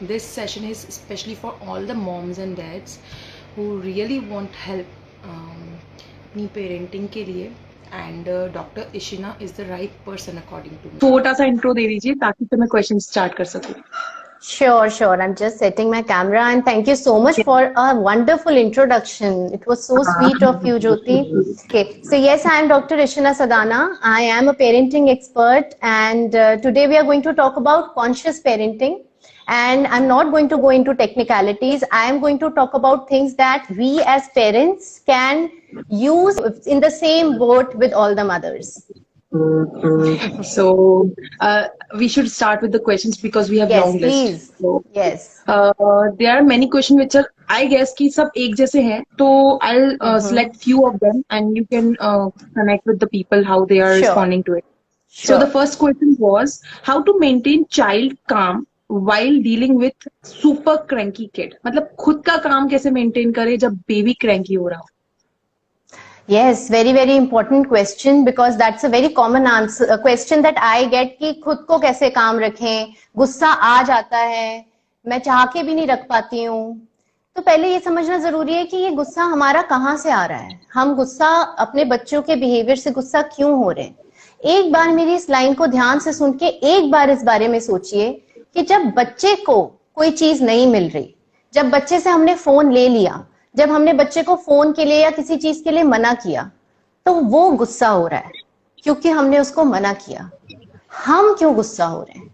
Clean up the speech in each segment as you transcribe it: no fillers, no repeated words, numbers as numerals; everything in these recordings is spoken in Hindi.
this session is especially for all the moms and dads who really want help अपनी parenting के लिए, and Dr. Ishina is the right person according to me. छोटा सा इंट्रो दे दीजिए ताकि तो मैं क्वेश्चन स्टार्ट कर सकूं. Sure. I'm just setting my camera, and thank you so much for a wonderful introduction. It was so sweet of you, Jyoti. Okay, so yes, I am Dr. Ishina Sadana. I am a parenting expert, and today we are going to talk about conscious parenting. And I'm not going to go into technicalities. I am going to talk about things that we as parents can use in the same boat with all the mothers. So we should start with the questions because we have Yes, long please. list. So, Yes. There are many questions which are, I guess, कि सब एक जैसे हैं. तो I'll select few of them and you can connect with the people how they are Sure. responding to it. Sure. So the first question was how to maintain child calm while dealing with super cranky kid. मतलब खुद का काम कैसे maintain करे जब baby cranky हो रहा हो. Yes, very important question because that's a very common answer, a question that I get कि खुद को कैसे काम रखें, गुस्सा आ जाता है, मैं चाह के भी नहीं रख पाती हूँ. तो पहले ये समझना जरूरी है कि ये गुस्सा हमारा कहाँ से आ रहा है, हम गुस्सा अपने बच्चों के बिहेवियर से गुस्सा क्यों हो रहे हैं. एक बार मेरी इस लाइन को ध्यान से सुन के एक बार इस बारे में सोचिए कि जब बच्चे को कोई चीज नहीं मिल रही, जब बच्चे से हमने फोन ले लिया, जब हमने बच्चे को फोन के लिए या किसी चीज के लिए मना किया, तो वो गुस्सा हो रहा है क्योंकि हमने उसको मना किया. हम क्यों गुस्सा हो रहे हैं?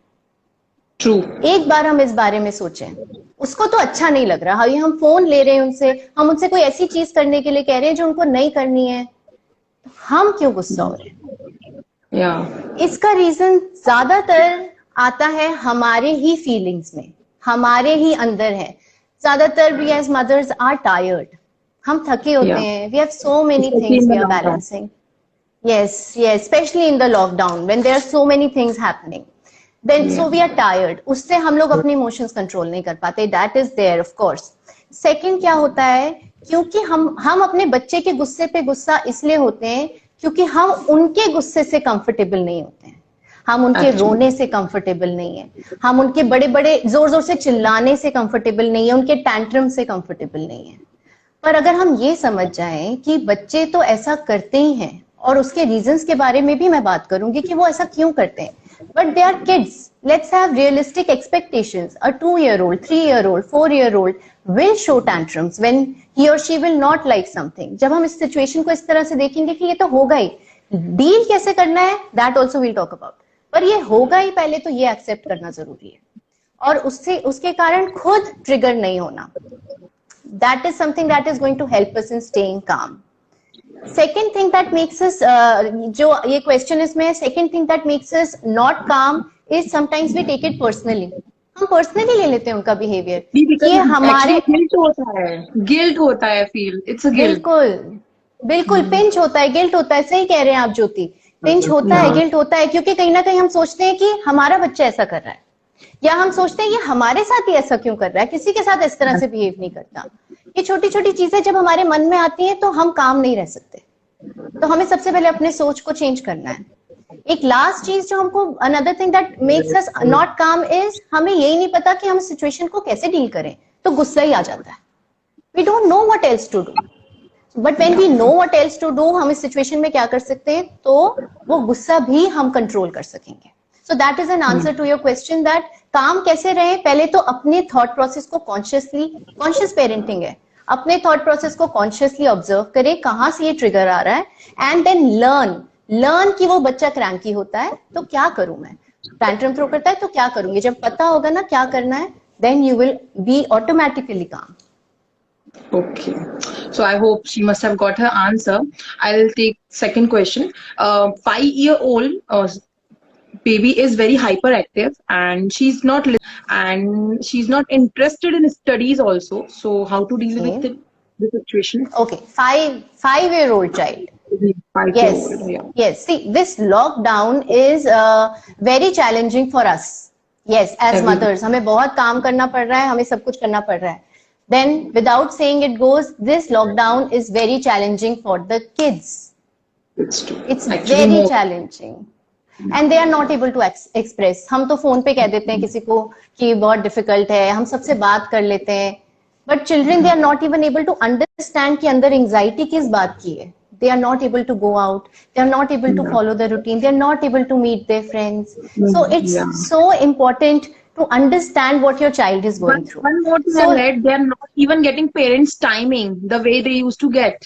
ट्रू. एक बार हम इस बारे में सोचें. उसको तो अच्छा नहीं लग रहा, हम फोन ले रहे हैं उनसे, हम उनसे कोई ऐसी चीज करने के लिए कह रहे हैं जो उनको नहीं करनी है. हम क्यों गुस्सा हो रहे हैं? इसका रीजन ज्यादातर आता है हमारे ही फीलिंग्स में, हमारे ही अंदर है. ज्यादातर we as mothers are tired. हम थके होते हैं. We have so many things we are balancing. Yes, especially in the lockdown when there are so many things happening. Then so we are tired. उससे हम लोग अपने इमोशंस कंट्रोल नहीं कर पाते. That is there of course. Second क्या होता है, क्योंकि हम अपने बच्चे के गुस्से पे गुस्सा इसलिए होते हैं क्योंकि हम उनके गुस्से से कंफर्टेबल नहीं होते हैं. हम उनके रोने से कंफर्टेबल नहीं है, हम उनके बड़े बड़े जोर जोर से चिल्लाने से कंफर्टेबल नहीं है, उनके टैंट्रम से कंफर्टेबल नहीं है. पर अगर हम ये समझ जाएं कि बच्चे तो ऐसा करते ही हैं और उसके रीजंस के बारे में भी मैं बात करूंगी कि वो ऐसा क्यों करते हैं. But they are kids. Let's have realistic expectations. A 2-year-old, 3-year-old, 4-year-old will show tantrums when he or she will not like something. जब हम इस सिचुएशन को इस तरह से देखेंगे कि ये तो होगा ही, डील कैसे करना है that also will talk about. पर ये होगा ही पहले, तो ये एक्सेप्ट करना जरूरी है और उसके कारण खुद ट्रिगर नहीं होना. That is something that is going to help us in staying calm. Second thing that makes us, जो ये क्वेश्चन इसमें, second thing that makes us not calm is sometimes we take it personally. हम पर्सनली ले लेते हैं उनका बिहेवियर. ये हमारे गिल्ट होता है फील. It's a guilt. बिल्कुल पिंच होता है, गिल्ट होता है. सही कह रहे हैं आप ज्योति. पिंच होता है, गिल्ट होता है, क्योंकि कहीं ना कहीं हम सोचते हैं कि हमारा बच्चा ऐसा कर रहा है, या हम सोचते हैं ये हमारे साथ ही ऐसा क्यों कर रहा है, किसी के साथ इस तरह से बिहेव नहीं करता. ये छोटी छोटी चीजें जब हमारे मन में आती हैं तो हम काम नहीं रह सकते. तो हमें सबसे पहले अपने सोच को चेंज करना है. एक लास्ट चीज जो हमको, another thing that makes us not calm is, हमें यही नहीं पता कि हम सिचुएशन को कैसे डील करें, तो गुस्सा ही आ जाता है. We don't know what else to do. But when we know what else to do, हम इस सिचुएशन में क्या कर सकते हैं, तो वो गुस्सा भी हम कंट्रोल कर सकेंगे. So that is an answer to your question that काम कैसे रहे. पहले तो अपने थॉट प्रोसेस को कॉन्शियस पेरेंटिंग है, अपने थॉट प्रोसेस को कॉन्शियसली ऑब्जर्व करें कहाँ से ये ट्रिगर आ रहा है, एंड देन लर्न कि वो बच्चा क्रैंकी होता है तो क्या करूं मैं, टैंट्रम थ्रो करता है तो क्या करूंगी. जब पता होगा ना क्या करना है, then you will be automatically calm. Okay, so I hope she must have got her answer. I'll take second question. 5-year-old baby is very hyperactive and she's not interested in studies also. So how to deal with the situation? Okay, 5-year-old child. 5-year-old, yes. See, this lockdown is very challenging for us. Yes, as mothers, हमें बहुत काम करना पड़ रहा है, हमें सब कुछ करना पड़ रहा है. Then, without saying it goes, this lockdown is very challenging for the kids. It's true. It's very challenging. And they are not able to express. हम तो फोन पे कह देते हैं किसी को कि बहुत डिफिकल्ट है, हम सबसे बात कर लेते हैं, but children they are not even able to understand कि अंदर एंजाइटी किस बात की है. They are not able to go out, they are not able to follow the routine, they are not able to meet their friends. So it's so important to understand what your child is going through. One more thing I read, they are not even getting parents timing the way they used to get.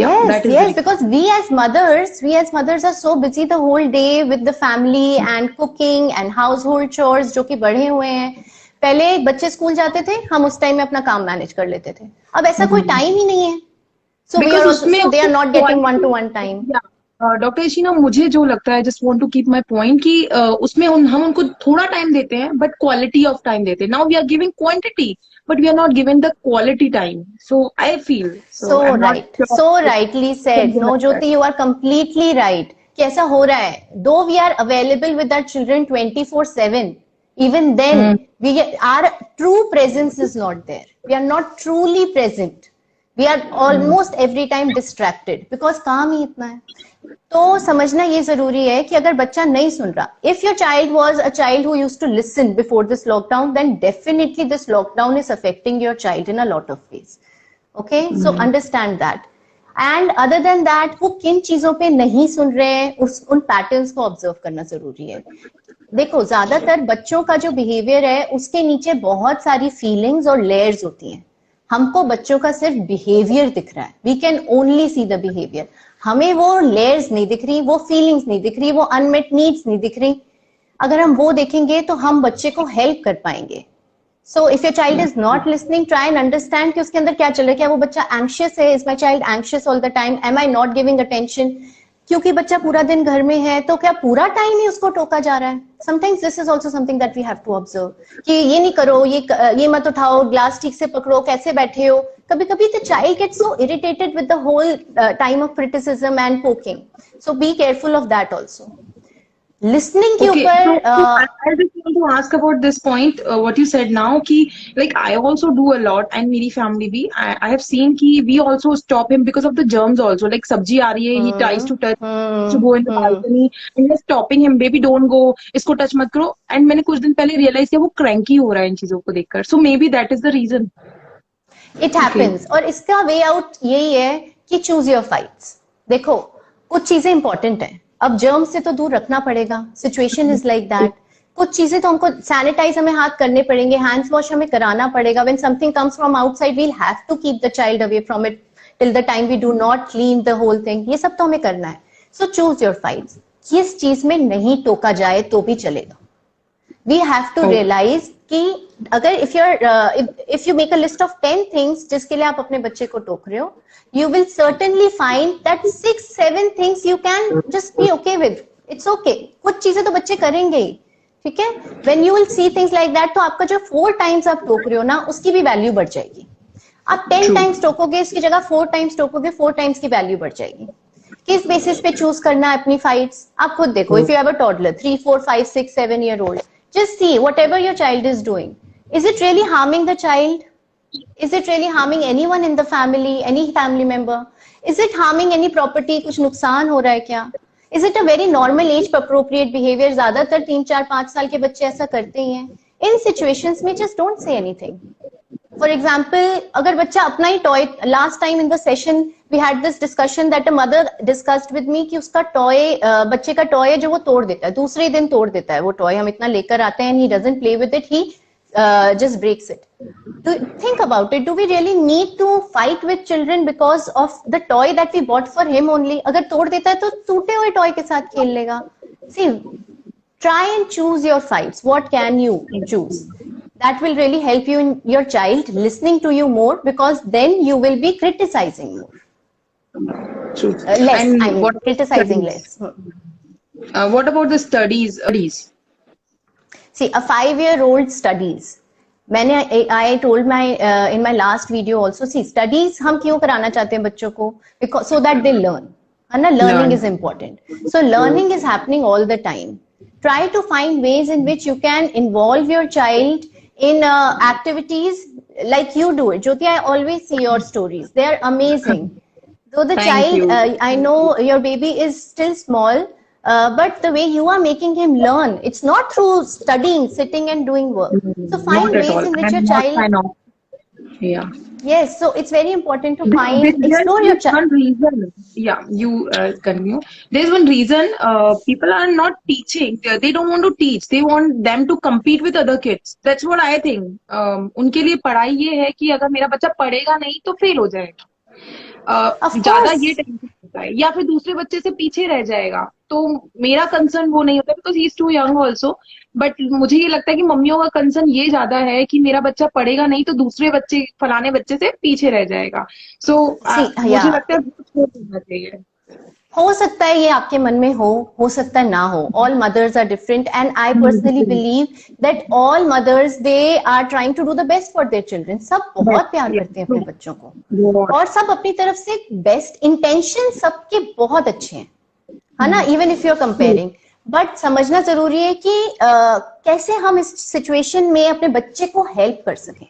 Yes, because we as mothers are so busy the whole day with the family and cooking and household chores जो कि बढ़े हुए हैं. पहले बच्चे स्कूल जाते थे, हम उस टाइम में अपना काम मैनेज कर लेते थे. अब ऐसा कोई टाइम ही नहीं है. So they are not getting one-to-one time. Doctor Ishina, मुझे जो लगता है, just want to keep my point कि उसमें हम उनको थोड़ा टाइम देते हैं बट क्वालिटी ऑफ टाइम देते हैं. Now we are giving quantity but we are not giving the quality time. So I feel so rightly said. No, Jyoti, you are completely right. कैसा हो रहा है? Though we are available with our children 24/7, even then our true presence is not there. We are not truly present. We are almost every time distracted because काम ही इतना है. तो समझना ये जरूरी है कि अगर बच्चा नहीं सुन रहा, if your child was a child who used to listen before this lockdown, then definitely this lockdown is affecting your child in a lot of ways. Okay, so understand that. And other than that, वो किन चीजों पे नहीं सुन रहे हैं, उन पैटर्न्स को ऑब्जर्व करना जरूरी है. देखो, ज्यादातर बच्चों का जो बिहेवियर है उसके नीचे बहुत सारी फीलिंग्स और लेयर्स होती हैं. हमको बच्चों का सिर्फ बिहेवियर दिख रहा है, we can only see the behaviour. हमें वो लेयर्स नहीं दिख रही, वो फीलिंग्स नहीं दिख रही, वो अनमेट नीड्स नहीं दिख रही. अगर हम वो देखेंगे तो हम बच्चे को हेल्प कर पाएंगे. So if your child is not listening, try and understand कि उसके अंदर क्या चल रहा है. क्या वो बच्चा एंग्शियस है? Is my child anxious all the time? Am I not giving attention? क्योंकि बच्चा पूरा दिन घर में है तो क्या पूरा टाइम ही उसको टोका जा रहा है? Sometimes this is also something that we have to observe कि ये नहीं करो, ये मत उठाओ, ग्लास ठीक से पकड़ो, कैसे बैठे हो. कभी कभी the child gets so irritated with the whole time of criticism and poking. So be careful of that also. Listening के ऊपर I just want to ask about this point, what you said now कि like I also do a lot and मेरी family भी I have seen कि we also stop him because of the germs also. Like सब्जी आ रही है, he tries to touch to go in the balcony and we're stopping him, baby don't go, इसको touch मत करो. And मैंने कुछ दिन पहले realize किया वो cranky हो रहा है इन चीजों को देखकर. So maybe that is the reason. It happens. और इसका way out यही है कि choose your fights. देखो, कुछ चीजें इंपॉर्टेंट है. अब जर्म से तो दूर रखना पड़ेगा, सिचुएशन इज लाइक दैट. कुछ चीजें तो हमको सैनिटाइज हमें हाथ करने पड़ेंगे, हैंड्स वॉश हमें कराना पड़ेगा. When something comes from outside, we will have to keep the child away from it till the time we do not clean the whole thing. ये सब तो हमें करना है. So choose your fights. किस चीज में नहीं टोका जाए तो भी चलेगा. वी हैव टू रियलाइज कि अगर if you make a list of 10 things जिसके लिए आप अपने बच्चे को टोक रहे हो, you will certainly find that 6-7 things you can just be okay with. It's okay. कुछ चीजें तो बच्चे करेंगे ही, ठीक है. When you will see things like that, तो आपका जो 4 times आप टोक रहे हो ना, उसकी भी वैल्यू बढ़ जाएगी. आप 10 times टोकोगे, इसकी जगह 4 times टोकोगे, 4 times की वैल्यू बढ़ जाएगी. किस बेसिस पे चूज करना है अपनी फाइट्स, आप खुद देखो. If you have a toddler 3, 4, 5, 6, 7 year old, just see whatever your child is doing. Is it really harming the child? Is it really harming anyone in the family, any family member? Is it harming any property? कुछ नुकसान हो रहा है क्या? Is it a very normal age appropriate behavior? ज्यादातर 3, 4, 5 साल के बच्चे ऐसा करते ही हैं. In situations में just don't say anything. For example, अगर बच्चा अपना ही toy, last time in the session we had this discussion that a mother discussed with me कि उसका toy, बच्चे का toy है जो वो तोड़ देता है, दूसरे दिन तोड़ देता है वो toy. हम इतना लेकर आते हैं and he doesn't play with it, he just breaks it. Think about it. Do we really need to fight with children because of the toy that we bought for him only? अगर तोड़ देता है तो टूटे हुए toy के साथ खेल लेगा. See, try and choose your fights. What can you choose? That will really help you in your child listening to you more, because then you will be criticizing more. Less. And I mean, criticizing less. What about the studies? See, a 5-year-old studies. I told in my last video also. See, studies हम क्यों कराना चाहते हैं बच्चों को? Because so that they learn. है ना? Learning is important. So learning is happening all the time. Try to find ways in which you can involve your child in activities like you do it. Jyoti, I always see your stories. They are amazing. Though the child, I know your baby is still small. but the way you are making him learn, it's not through studying, sitting and doing work. So find Not at ways all. in which I'm your not child, fan of. Yeah. yes, so it's very important to There- find, There's explore your just one reason. Yeah, you continue. There's one reason people are not teaching. They don't want to teach. They want them to compete with other kids. That's what I think. उनके लिए पढ़ाई ये है कि अगर मेरा बच्चा पढ़ेगा नहीं तो फेल हो जाएगा. of ज्यादा ये course. टेंशन होता है या फिर दूसरे बच्चे से पीछे रह जाएगा. तो मेरा कंसर्न वो नहीं होता because he is too young also. But मुझे ये लगता है कि मम्मियों का कंसर्न ये ज्यादा है कि मेरा बच्चा पढ़ेगा नहीं तो दूसरे बच्चे फलाने बच्चे से पीछे रह जाएगा. सो See, मुझे yeah. लगता है वो छोड़ देना चाहिए. हो सकता है ये आपके मन में हो सकता है ना हो. All mothers are different and I personally believe that all mothers they are trying to do the best for their children. सब बहुत प्यार करते हैं अपने बच्चों को और सब अपनी तरफ से बेस्ट इंटेंशन सबके बहुत अच्छे हैं, है ना, even if you are comparing. But समझना जरूरी है कि कैसे हम इस सिचुएशन में अपने बच्चे को हेल्प कर सकें.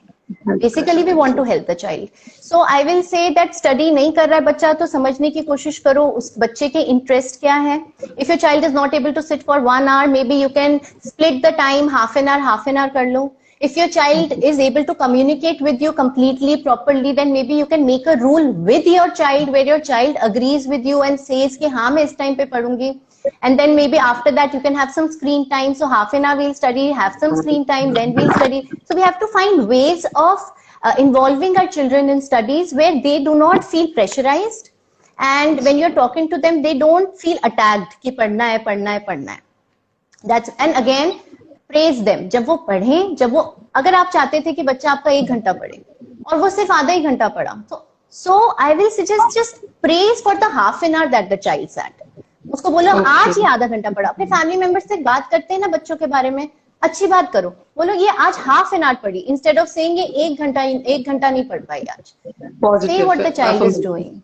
Basically we want to help the child. So I will say that study नहीं कर रहा है बच्चा तो समझने की कोशिश करो उस बच्चे के इंटरेस्ट क्या है. If your child is not able to sit for 1 hour, maybe you can split the time, half an hour कर लो. If your child is able to communicate with you completely, properly, then maybe you can make a rule with your child where your child agrees with you and says कि हाँ मैं इस time पे पढ़ूंगी. And then maybe after that you can have some screen time. So half an hour we'll study, have some screen time, then we'll study. So we have to find ways of involving our children in studies where they do not feel pressurized. And when you're talking to them, they don't feel attacked कि पढ़ना है पढ़ना है पढ़ना है. That's, and again, praise them. जब वो पढ़ें, जब वो, अगर आप चाहते थे कि बच्चा आपका 1 घंटा पढ़े और वो सिर्फ आधा ही घंटा पढ़ा, so I will suggest just praise for the half an hour that the child sat. उसको बोलो आज ही आधा घंटा पढ़ा. अपने फैमिली मेंबर से बात करते हैं ना बच्चों के बारे में, अच्छी बात करो, बोलो ये आज हाफ एन आवर पढ़ी, इंस्टेड ऑफ सेइंग ये 1 घंटा नहीं पढ़ पाई आज. Say what the child is doing.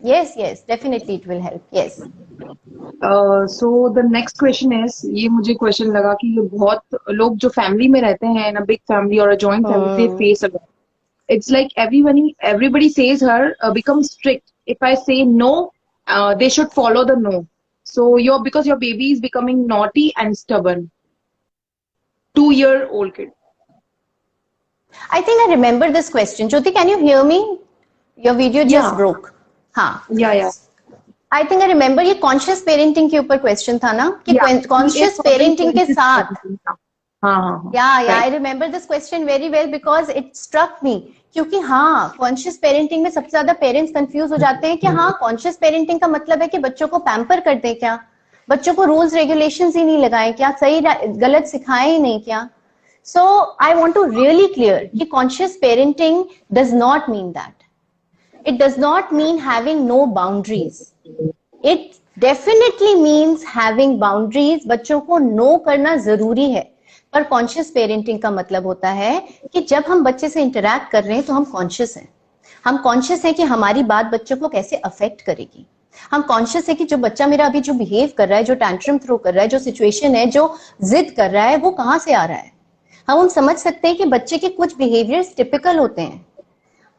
Yes, definitely it will help. Yes. So the next question is, ये मुझे क्वेश्चन लगा कि ये बहुत लोग जो फैमिली में रहते हैं in a big family or a joint family, they face a lot. It's like everybody says her become strict. If I say no, they should follow the no. So because your baby is becoming naughty and stubborn. 2-year-old kid. I think I remember this question. Jyoti, can you hear me? Your video just broke. हाँ. Yeah. I think I remember ये conscious parenting के ऊपर question था ना कि conscious parenting के साथ. हाँ. Yeah, I remember this question very well because it struck me. क्योंकि हाँ, conscious parenting में सबसे ज्यादा parents confuse हो जाते हैं कि हाँ, conscious parenting का मतलब है कि बच्चों को pamper कर दें क्या, बच्चों को rules regulations ही नहीं लगाएं क्या, सही गलत सिखाएं ही नहीं क्या. So I want to really clear कि conscious parenting does not mean that. It does not mean having no boundaries. It definitely means having boundaries. बच्चों को no करना जरूरी है. पर कॉन्शियस पेरेंटिंग का मतलब होता है कि जब हम बच्चे से इंटरैक्ट कर रहे हैं तो हम कॉन्शियस हैं. हम कॉन्शियस हैं कि हमारी बात बच्चों को कैसे अफेक्ट करेगी. हम कॉन्शियस है कि जो बच्चा मेरा अभी जो बिहेव कर रहा है, जो टैंट्रम थ्रो कर रहा है, जो सिचुएशन है, जो जिद कर रहा है, वो कहाँ से आ रहा है. हम समझ सकते हैं कि बच्चे के कुछ बिहेवियर्स टिपिकल होते हैं.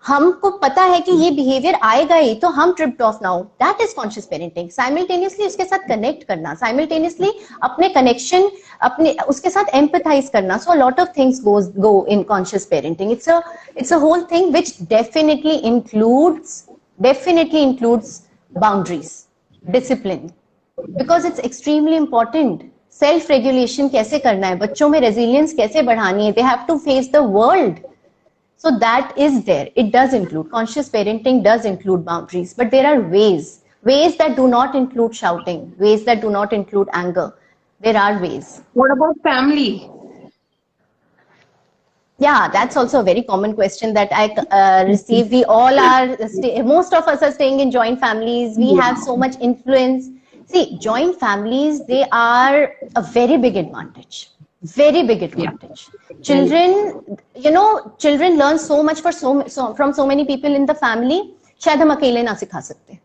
हमको पता है कि ये बिहेवियर आएगा ही तो हम tripped of now. That is conscious parenting. Simultaneously उसके साथ कनेक्ट करना, साइमल्टेनियसली अपने कनेक्शन, अपने उसके साथ एम्पथाइज करना. So a lot of things go in conscious parenting. It's a whole thing which definitely includes boundaries, discipline, because it's extremely important. Self regulation कैसे करना है, बच्चों में रेजिलियंस कैसे बढ़ानी है. They have to face the world. So that is there. It does include, conscious parenting does include boundaries, but there are ways that do not include shouting, ways that do not include anger. There are ways. What about family? Yeah, that's also a very common question that I receive. We all are, most of us are staying in joint families. We have so much influence. See, joint families, they are a very big advantage. Very big advantage. Children learn so much from so many people in the family. शायद हम अकेले ना सिखा सकते.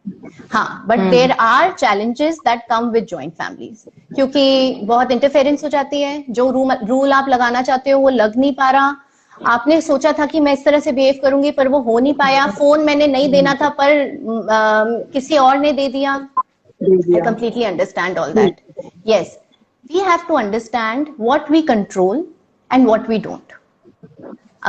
हाँ, but there are challenges that come with joint families. क्योंकि बहुत इंटरफेरेंस हो जाती है. जो रूल आप लगाना चाहते हो वो लग नहीं पा रहा. आपने सोचा था कि मैं इस तरह से बिहेव करूंगी पर वो हो नहीं पाया. फोन मैंने नहीं देना था पर किसी और ने दे दिया. I completely understand all that. Yes, we have to understand what we control and what we don't.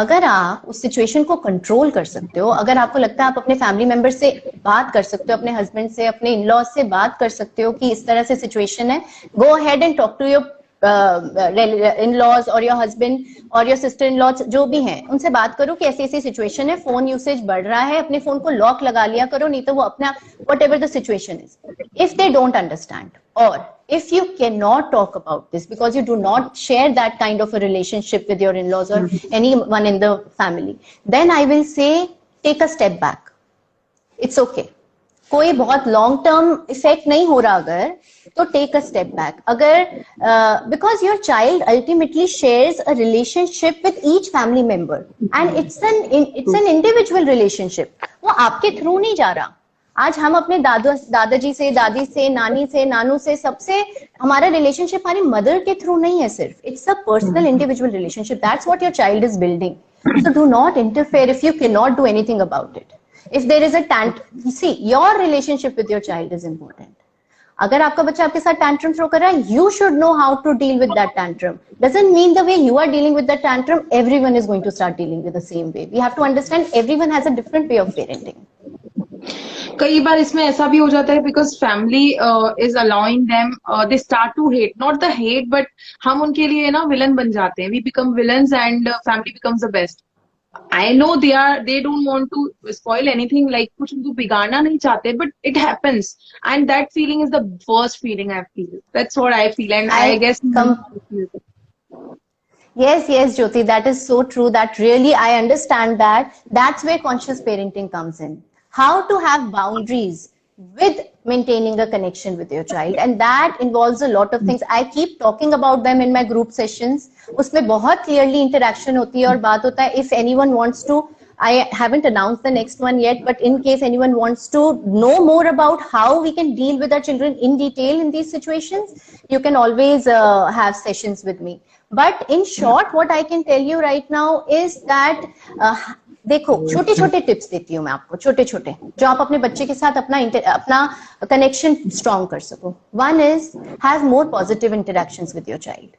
अगर आप उस सिचुएशन को कंट्रोल कर सकते हो, अगर आपको लगता है आप अपने फैमिली मेंबर से बात कर सकते हो, अपने हस्बैंड से, अपने इन-लॉज से बात कर सकते हो कि इस तरह से सिचुएशन है, go ahead and talk to your in-laws और योर हस्बैंड और योर सिस्टर इन लॉज जो भी हैं, उनसे बात करो कि ऐसी ऐसी सिचुएशन है, फोन यूसेज बढ़ रहा है, अपने फोन को लॉक लगा लिया करो, नहीं तो वो अपने आप whatever the situation is, if they don't understand or if you cannot talk about this because you do not share that kind of a relationship with your in-laws or anyone in the family, then I will say take a step back. It's okay. कोई बहुत long term effect नहीं हो रहा अगर, तो take a step back. अगर because your child ultimately shares a relationship with each family member and it's an individual relationship. वो आपके थ्रू नहीं जा रहा. आज हम अपने दादाजी से, दादी से, नानी से, नानू से, सबसे हमारा रिलेशनशिप हमारी मदर के थ्रू नहीं है सिर्फ. It's a personal individual relationship. That's what your child is building. So do not interfere if you can not do anything about it. If there is a see your relationship with your child is important. अगर आपका बच्चा आपके साथ टैंट्रम थ्रो कर रहा है, you should know how to deal with that tantrum. Doesn't mean the way you are dealing with that tantrum everyone is going to start dealing with the same way. We have to understand everyone has a different way of parenting. कई बार इसमें ऐसा भी हो जाता है because family is allowing them, they start to hate, not the hate but हम उनके लिए ना विलन बन जाते हैं. We become villains and family becomes the best. I know they don't want to spoil anything, like कुछ उनको बिगाड़ना नहीं चाहते, but it happens and that feeling is the worst feeling I feel. That's what I feel and I guess Yes, Jyoti, that is so true. That really, I understand that. That's where conscious parenting comes in. How to have boundaries with maintaining a connection with your child, and that involves a lot of things. I keep talking about them in my group sessions. उसमें बहुत clearly interaction होती है और बात होता है. If anyone wants to, I haven't announced the next one yet, but in case anyone wants to know more about how we can deal with our children in detail in these situations, you can always have sessions with me. But in short, what I can tell you right now is that देखो, छोटे छोटे टिप्स देती हूँ मैं आपको, छोटे छोटे जो आप अपने बच्चे के साथ अपना कनेक्शन स्ट्रॉन्ग कर सको. One is have more positive interactions with your child.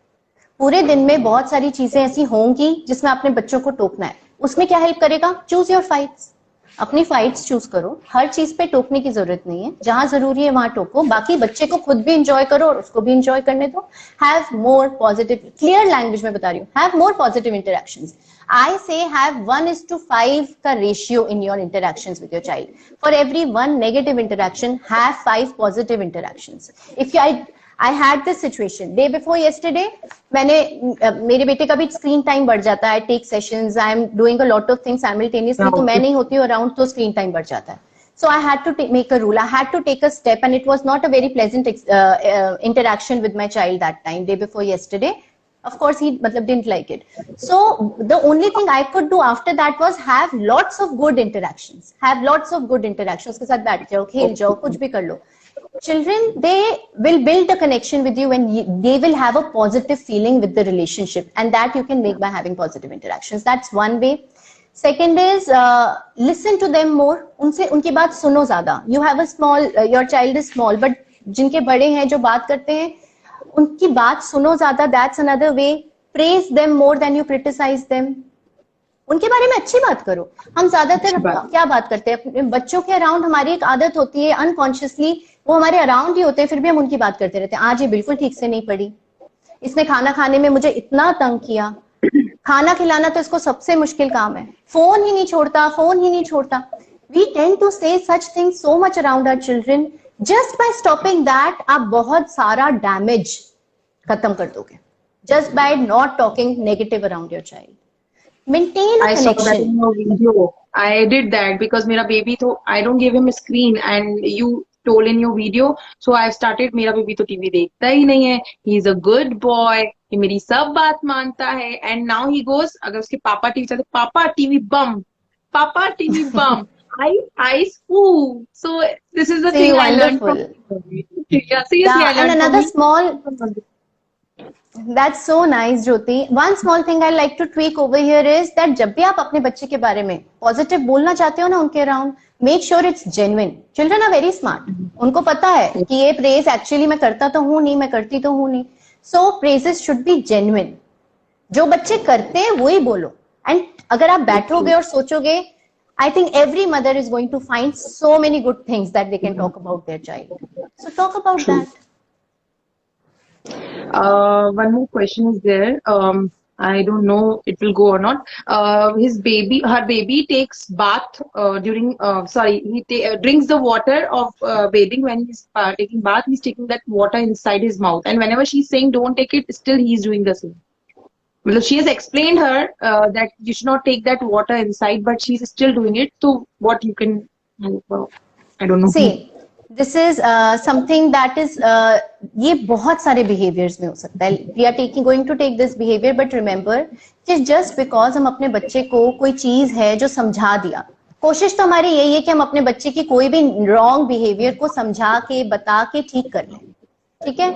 पूरे दिन में बहुत सारी चीजें ऐसी होंगी जिसमें आपने बच्चों को टोकना है. उसमें क्या हेल्प करेगा? Choose your fights. अपनी फाइट्स चूज करो. हर चीज पे टोकने की जरूरत नहीं है. जहां जरूरी है वहां टोको. बाकी बच्चे को खुद भी एंजॉय करो और उसको भी एंजॉय करने दो. Have more positive, clear language में बता रही हूँ, have more positive interactions. I say have 1:5 का ratio in your interactions with your child. For every 1 negative interaction, have 5 positive interactions. If I had this situation day before yesterday, मेरे बेटे का भी स्क्रीन टाइम बढ़ जाता है. Take sessions, I am doing a lot of things simultaneously, तो मैं नहीं होती हूँ अराउंड, तो स्क्रीन टाइम बढ़ जाता है. So I had to make a rule. I had to take a step, and it was not a very pleasant interaction with my child that time, day before yesterday. Of course, he didn't like it. So the only thing I could do after that was have lots of good interactions. Have lots of good interactions. उसके साथ बैठ जाओ, खेल जाओ, कुछ भी कर लो. Children, they will build a connection with you and they will have a positive feeling with the relationship, and that you can make by having positive interactions. That's one way. Second is listen to them more. उनकी बात सुनो ज्यादा. You have a small, your child is small, but जिनके बड़े हैं जो बात करते हैं उनकी बात सुनो ज्यादा. That's another way. Praise them more than you criticise them. उनके बारे में अच्छी बात करो. हम ज्यादातर क्या बात करते हैं अपने बच्चों के अराउंड, हमारी एक आदत होती है अनकॉन्शियसली, वो हमारे अराउंड ही होते हैं, फिर भी हम उनकी बात करते रहते हैं. आज ये बिल्कुल ठीक से नहीं पढ़ी, इसने खाना खाने में मुझे इतना तंग किया, खाना खिलाना तो इसको सबसे मुश्किल काम है, फोन ही नहीं छोड़ता, फोन ही नहीं छोड़ता. We tend to say such things so much around our children. Just by stopping that, आप बहुत सारा डैमेज खत्म कर दोगे. Just by not talking negative around your child. Maintain a connection. I saw that in your video. I did that because मेरा baby तो I don't give him a screen, and you told in your video, so I've started. मेरा baby तो TV देखता ही नहीं है. He is a good boy. ये मेरी सब बात मानता है. And now he goes, अगर उसके पापा TV चलते, पापा TV bum, पापा TV bum. I spoo. So this is the thing I learned from. Yeah, seriously, I learned. And another small. That's so nice, Jyoti. One small thing I like to tweak over here is that जब भी आप अपने बच्चे के बारे में पॉजिटिव बोलना चाहते हो ना उनके around, make sure it's genuine. Children are very smart. उनको पता है कि ये प्रेज एक्चुअली मैं करता तो हूं नहीं, मैं करती तो हूं नहीं. सो प्रेजेस शुड बी जेन्युइन. जो बच्चे करते हैं वही बोलो. एंड अगर आप बैठोगे और सोचोगे, I think every mother is going to find so many good things that they can talk about their child. So talk about True. that. One more question is there. I don't know it will go or not. Her baby takes bath during. He drinks the water of bathing when he's taking bath. He's taking that water inside his mouth, and whenever she's saying don't take it, still he's doing the same. Well, she has explained her that you should not take that water inside, but she's still doing it. So what you can, I don't know. See, this is something that is ये बहुत सारे behaviors में हो सकता है. We are going to take this behavior, but remember कि just because हम अपने बच्चे को कोई चीज है जो समझा दिया, कोशिश तो हमारी यही है कि हम अपने बच्चे की कोई भी wrong behavior को समझा के बता के ठीक कर लें. ठीक है,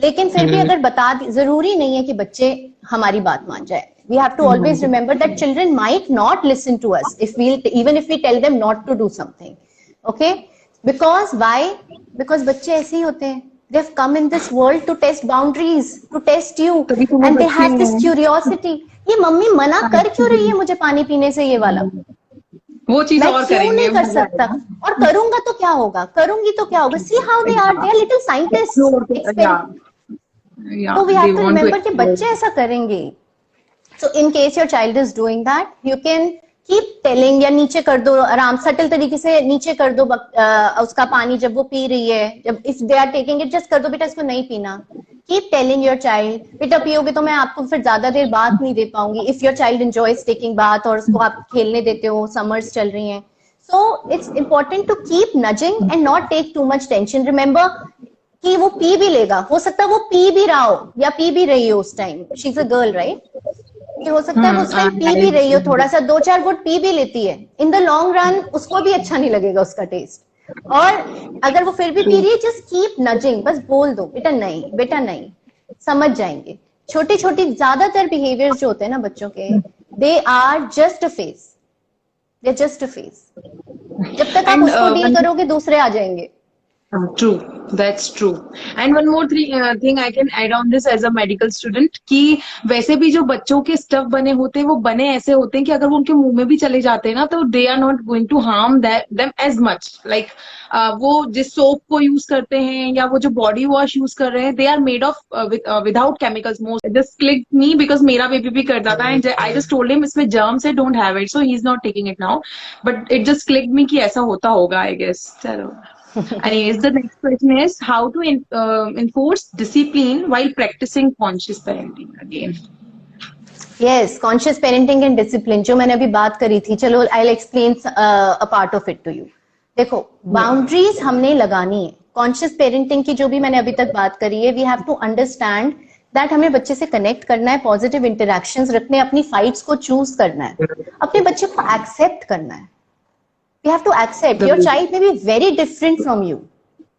लेकिन फिर भी अगर बता जरूरी नहीं है कि बच्चे हमारी बात मान जाए. We have to always remember that children might not listen to us even if we tell them not to do something. Okay, because why? Because बच्चे ऐसे ही होते हैं. They have come in this world to test boundaries, to test you, and they have this curiosity. ये मम्मी मना कर क्यों रही है मुझे पानी पीने से, ये वाला वो चीज और करेंगे, नहीं कर सकता, और करूंगा तो क्या होगा, करूंगी तो क्या होगा. See how they are little scientists. So we have to remember कि बच्चे ऐसा करेंगे. So in case your child is doing that, you can keep telling, या नीचे कर दो आराम, सटल तरीके से नीचे कर दो उसका पानी जब वो पी रही है. जब if they are taking it, just कर दो बेटा इसको नहीं पीना. Keep telling your child, बेटा पियोगे तो मैं आपको फिर ज्यादा देर बात नहीं दे पाऊंगी. If your child enjoys taking bath और उसको आप खेलने देते हो, summers चल रही हैं, so it's important to keep nudging and not take too much tension. Remember कि वो पी भी लेगा, हो सकता है वो पी भी रहा हो या पी भी रही हो उस time. She's a girl, right? कि हो सकता है वो उस टाइम पी भी रही हो, थोड़ा सा 2-4 घुट पी भी लेती है. इन द लॉन्ग रन उसको भी अच्छा नहीं लगेगा उसका टेस्ट. और अगर वो फिर भी पी रही है, जस्ट कीप नजिंग, बस बोल दो बेटा नहीं, बेटा नहीं, समझ जाएंगे. छोटी छोटी ज्यादातर बिहेवियर्स जो होते हैं ना बच्चों के, they are just a phase, they just a phase. जब तक आप उसको डील करोगे दूसरे आ जाएंगे. True, that's true. And one more thing I can add on this as a medical student कि वैसे भी जो बच्चों के स्टफ बने होते हैं वो बने ऐसे होते हैं कि अगर वो उनके मुंह में भी चले जाते हैं ना तो they are not going to harm them as much. Like वो जिस सोप को यूज करते हैं या वो जो बॉडी वॉश यूज कर रहे हैं, they are made of without chemicals. Most it just clicked me because मेरा बेबी भी करता था and I just told him इसमें germs है, don't have it, so he's not taking it now. But it just clicked me कि ऐसा होता होगा, I guess. चलो. Anyways, the next question is how to enforce discipline while practicing conscious parenting again. Yes, conscious parenting and discipline जो मैंने अभी बात करी थी, चलो I'll explain a part of it to you. देखो, boundaries हमने लगानी है. Conscious parenting की जो भी मैंने अभी तक बात करी है, we have to understand that हमें बच्चे से कनेक्ट करना है, पॉजिटिव इंटरेक्शंस रखने, अपनी फाइट्स को चूज करना है, अपने बच्चे को एक्सेप्ट करना है. You have to accept your child may be very different from you.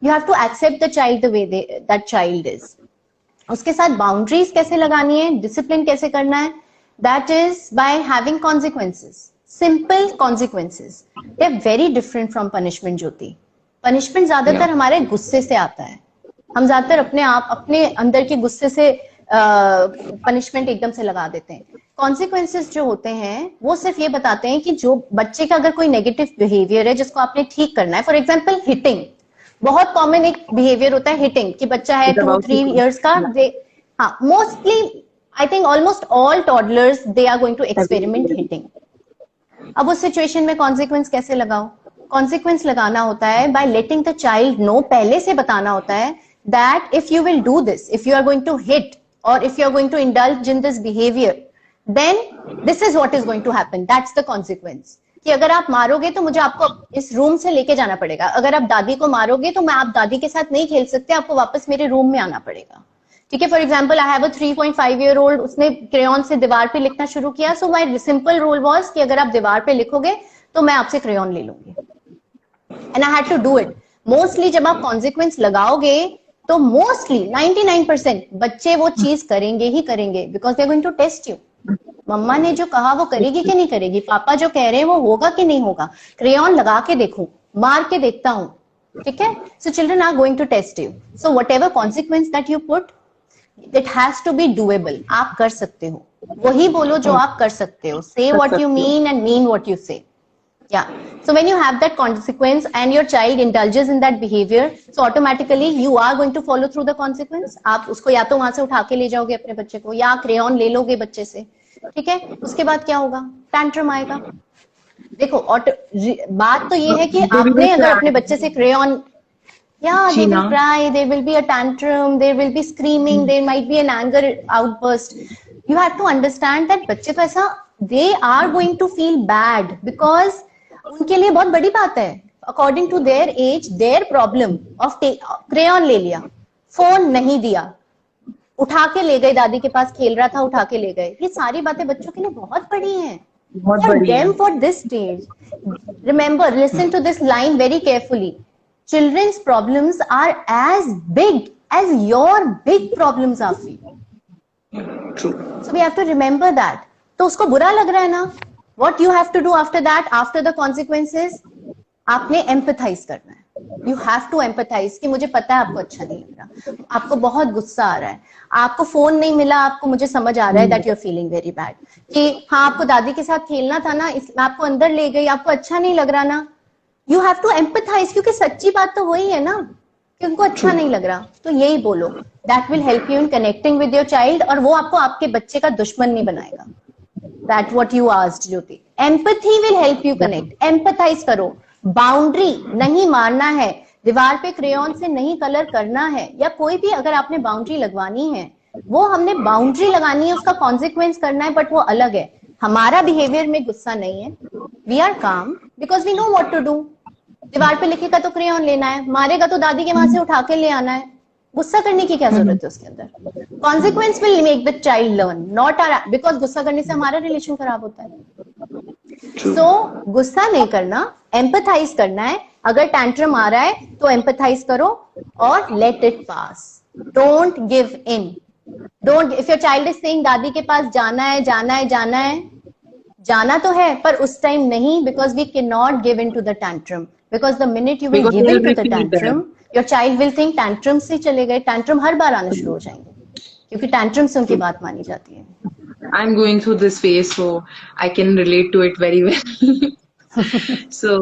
You have to accept the child the way that child is. उसके साथ boundaries कैसे लगानी है, discipline कैसे करना है, that is by having consequences, simple consequences. They are very different from punishment. Jyoti, punishment ज्यादातर हमारे गुस्से से आता है. हम ज्यादातर अपने अंदर के गुस्से से पनिशमेंट एकदम से लगा देते हैं. कॉन्सिक्वेंसेस जो होते हैं वो सिर्फ ये बताते हैं कि जो बच्चे का अगर कोई नेगेटिव बिहेवियर है जिसको आपने ठीक करना है. फॉर एग्जांपल हिटिंग, बहुत कॉमन एक बिहेवियर होता है हिटिंग, कि बच्चा है 2-3 इयर्स का, हाँ mostly I think almost all toddlers they are going to experiment hitting. अब उस सिचुएशन में कॉन्सिक्वेंस कैसे लगाओ? कॉन्सिक्वेंस लगाना होता है by letting the child know, पहले से बताना होता है that if you will do this, if you are going to hit or if you are going to indulge in this behavior, then this is what is going to happen. That's the consequence. कि अगर आप मारोगे तो मुझे आपको इस रूम से लेके जाना पड़ेगा. अगर आप दादी को मारोगे तो मैं आप दादी के साथ नहीं खेल सकते, आपको वापस मेरे रूम में आना पड़ेगा. ठीक है, for example I have a 3.5-year-old, उसने क्रेयॉन से दीवार पे लिखना शुरू किया. सो माई सिंपल रूल वॉज कि अगर आप दीवार पे लिखोगे तो मैं आपसे क्रेयॉन ले लूंगी. And I had to do it. Mostly जब आप कॉन्सिक्वेंस लगाओगे तो मोस्टली 99% बच्चे वो चीज करेंगे ही करेंगे, because they are going to test you. मम्मा ने जो कहा वो करेगी कि नहीं करेगी, पापा जो कह रहे हैं वो होगा कि नहीं होगा, क्रेयॉन लगा के देखूं, मार के देखता हूं, ठीक है। So children are going to test you, so whatever consequence that you put, it has to be doable, आप कर सकते हो, वही बोलो जो आप कर सकते हो, say what you mean and mean what you say. Yeah, so when you have that consequence and your child indulges in that behavior, so automatically you are going to follow through the consequence. आप उसको या तो वहां से उठा के ले जाओगे अपने बच्चे को, या क्रेयॉन ले लोगे बच्चे से, ठीक है। उसके बाद क्या होगा, टैंट्रम आएगा। देखो बात तो ये है कि आपने अगर अपने बच्चे से crayon, yeah, they will cry, there will be a tantrum, there will be screaming, there might be an anger outburst. You have to understand that बच्चे तो ऐसा, they are going to feel bad because उनके लिए बहुत बड़ी बात है, according to their age, their problem of crayon ले लिया, फोन नहीं दिया, उठा के ले गए, दादी के पास खेल रहा था उठा के ले गए, ये सारी बातें बच्चों के लिए बहुत बड़ी हैं। For them, for this stage, remember, listen to this line very carefully. Children's problems are as big as your big problems are for you. True. So we have to remember that. तो उसको बुरा लग रहा है ना, what you have to do after that, after the consequences, आपने empathize करना है। You have to empathize कि मुझे पता है आपको अच्छा नहीं लग रहा, आपको बहुत गुस्सा आ रहा है, आपको फोन नहीं मिला, आपको मुझे समझ आ रहा है that you're feeling very bad, कि हाँ आपको दादी के साथ खेलना था ना, इसमें आपको अंदर ले गई, आपको अच्छा नहीं लग रहा ना, you have to empathize, क्योंकि सच्ची बात तो वही है ना कि उनको अच्छा नहीं लग रहा, तो यही बोलो, that will help you in connecting with your child, और वो आपको आपके बच्चे का दुश्मन नहीं बनाएगा। That what you asked, Jyoti. Empathy will help you connect. Empathize करो, बाउंड्री नहीं मारना है, दीवार पे क्रेयॉन से नहीं कलर करना है, या कोई भी अगर आपने बाउंड्री लगवानी है, वो हमने बाउंड्री लगानी है, उसका कॉन्सिक्वेंस करना है, बट वो अलग है। हमारा बिहेवियर में गुस्सा नहीं है, we are calm because we know what to do. दीवार पे लिखेगा तो क्रेयॉन लेना है, मारेगा तो दादी के वहां से उठा के ले आना है, गुस्सा करने की क्या जरूरत है उसके अंदर। Consequence will make the child learn, not our, because गुस्सा करने से हमारा रिलेशन खराब होता है। सो गुस्सा नहीं करना, एम्पथाइज करना है, अगर टैंट्रम आ रहा है तो एम्पथाइज करो और let it pass, don't give in. Don't, if your child is saying दादी के पास जाना है जाना है जाना है, जाना तो है पर उस टाइम नहीं, because we can not give in to the tantrum, because the minute you will give in to the tantrum, your child will think tantrum से चले गए, टैंट्रम हर बार आना शुरू हो जाएंगे, क्योंकि टैंट्रम से उनकी बात मानी जाती है। I'm going through this phase, so I can relate to it very well. So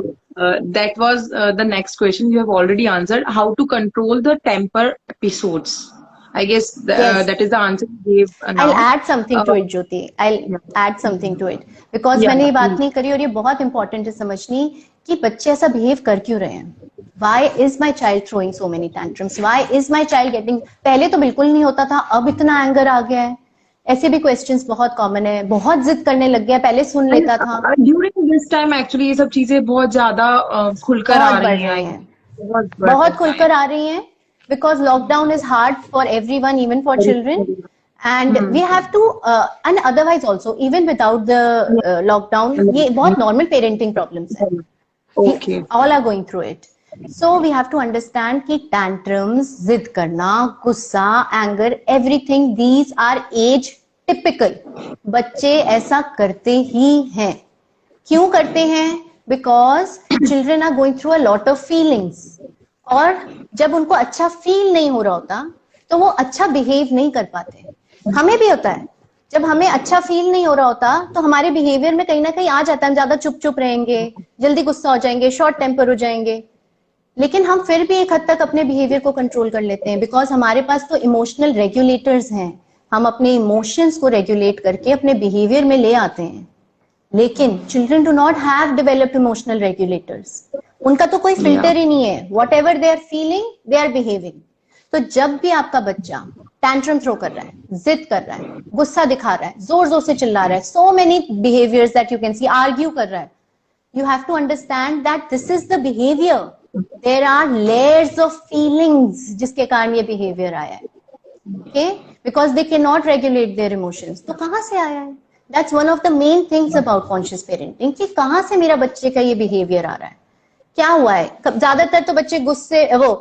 that was the next question you have already answered. How to control the temper episodes? I guess Yes. that is the answer you gave now. I'll add something to it, Jyoti. I'll add something to it because Yeah, मैंने ये बात please. नहीं करी, और ये बहुत इंपॉर्टेंट है समझनी कि बच्चे ऐसा बिहेव कर क्यों रहे हैं। Why is my child throwing so many tantrums? Why is my child getting? पहले तो बिल्कुल नहीं होता था, अब इतना एंगर आ गया है। ऐसे भी क्वेश्चंस बहुत कॉमन है, बहुत जिद करने लग गया, पहले सुन लेता था। During this time actually ये सब चीजें बहुत ज्यादा खुलकर आ बहुत बढ़ रही रही हैं। हैं, बहुत खुलकर आ रही हैं, because lockdown is hard for everyone, even for children, and we have to and otherwise also even without the lockdown, ये बहुत normal parenting problems है। Okay. All are going through it. So we have to understand कि tantrums, जिद करना, गुस्सा, anger, everything, these are age typical. बच्चे ऐसा करते ही हैं। क्यों करते हैं? Because children are going through a lot of feelings. और जब उनको अच्छा फील नहीं हो रहा होता तो वो अच्छा बिहेव नहीं कर पाते। हमें भी होता है, जब हमें अच्छा फील नहीं हो रहा होता तो हमारे बिहेवियर में कहीं ना कहीं आ जाता है, हम ज्यादा चुप चुप रहेंगे, जल्दी गुस्सा हो जाएंगे, शॉर्ट टेम्पर हो जाएंगे, लेकिन हम फिर भी एक हद तक अपने बिहेवियर को कंट्रोल कर लेते हैं, बिकॉज हमारे पास तो इमोशनल रेगुलेटर्स हैं, हम अपने इमोशंस को रेगुलेट करके अपने बिहेवियर में ले आते हैं। लेकिन children do not have developed emotional regulators, उनका तो कोई फिल्टर ही नहीं है, whatever they are feeling they are behaving. तो जब भी आपका बच्चा टैंट्रम थ्रो कर रहा है, जिद कर रहा है, गुस्सा दिखा रहा है, जोर जोर से चिल्ला रहा है, so many behaviours that you can see, argue कर रहा है, you have to understand that this is the behavior. There are layers of feelings जिसके कारण ये behavior आया है, okay? Because they cannot regulate their emotions. तो कहाँ से आया है? That's one of the main things about conscious parenting कि कहाँ से मेरा बच्चे का ये behavior आ रहा है, क्या हुआ है। ज्यादातर तो बच्चे गुस्से, वो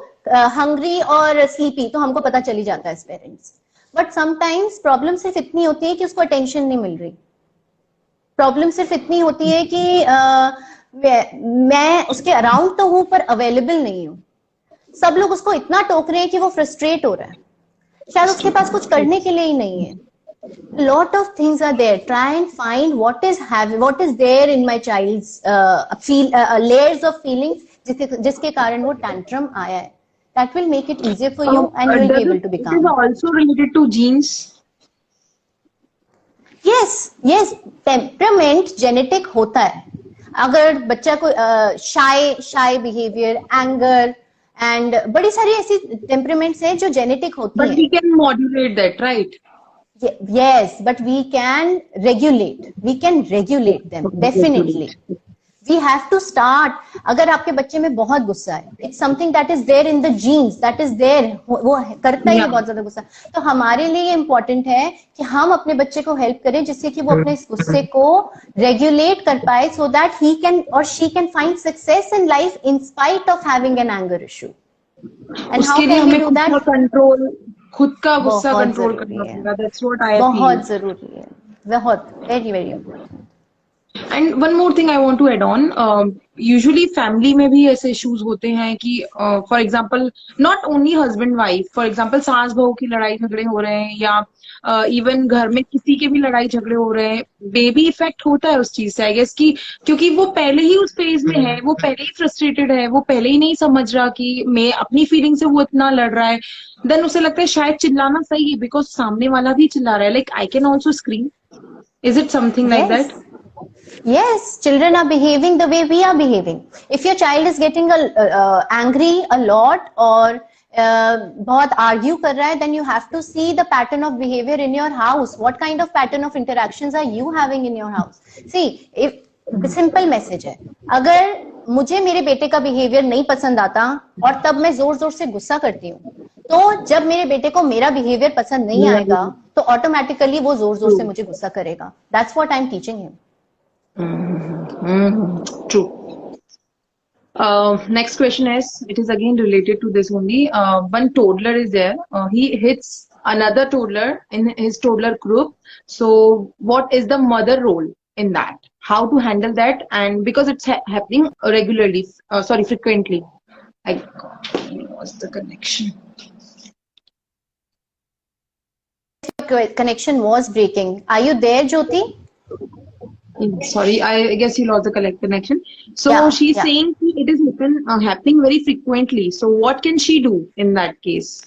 hungry और sleepy तो हमको पता चली जाता है पेरेंट्स, बट समटाइम्स प्रॉब्लम सिर्फ इतनी होती है कि उसको अटेंशन नहीं मिल रही, प्रॉब्लम सिर्फ इतनी होती है कि मैं उसके अराउंड तो हूं पर अवेलेबल नहीं हूं। सब लोग उसको इतना टोक रहे हैं कि वो फ्रस्ट्रेट हो रहा है, शायद उसके पास कुछ करने के लिए ही नहीं है। lot of things are there. Try and find what is there in my child's layers of feelings जिसके कारण वो tantrum आया है. That will make it easier for you and you will be able to be calm. It is also related to genes. Yes, temperament genetic होता है. अगर बच्चा को shy behavior, anger and बड़ी सारी ऐसी temperaments हैं जो genetic होती हैं. But we can modulate that, right? Yes, but we can regulate them, definitely. We have to start. अगर आपके बच्चे में बहुत गुस्सा है, it's something that is there in the genes, that is there, वो करता ही है बहुत ज्यादा गुस्सा, तो हमारे लिए इम्पोर्टेंट है कि हम अपने बच्चे को हेल्प करें जिससे कि वो अपने इस गुस्से को रेगुलेट कर पाए, so that he can or she can find success in life in spite of having an anger issue. And how can we do that? Control, खुद का गुस्सा कंट्रोल करना पड़ेगा. That's what I feel. बहुत जरूरी है, बहुत very very important. And one more thing I want to add on. Usually family में भी ऐसे issues होते हैं कि for example not only husband wife, for example सास बहू की लड़ाई झगड़े हो रहे हैं या इवन घर में किसी के भी लड़ाई झगड़े हो रहे हैं, बेबी इफेक्ट होता है उस चीज से आई गेस कि क्योंकि वो पहले ही उस फेज में है, वो पहले ही फ्रस्ट्रेटेड है, वो पहले ही नहीं समझ रहा कि मैं अपनी फीलिंग से वो इतना लड़ रहा है, देन उसे लगता है शायद चिल्लाना सही है बिकॉज सामने वाला भी चिल्ला रहा है, like I can also scream. Is it something like that? Yes, children are behaving the way we are behaving. If your child is getting angry a lot or बहुत argue कर रहा है, then you have to see the pattern of behavior in your house. What kind of pattern of interactions are you having in your house? See, if simple message है, अगर मुझे मेरे बेटे का behavior नहीं पसंद आता और तब मैं जोर जोर से गुस्सा करती हूँ, तो जब मेरे बेटे को मेरा behavior पसंद नहीं आएगा तो automatically वो जोर जोर से मुझे गुस्सा करेगा. That's what I'm teaching him. True. Next question is, it is again related to this only. One toddler is there. He hits another toddler in his toddler group. So, what is the mother role in that? How to handle that? And because it's happening regularly, frequently. I lost the connection. Connection was breaking. Are you there, Jyoti? Sorry, I guess you lost the connection. So she's saying it is happening very frequently. So what can she do in that case?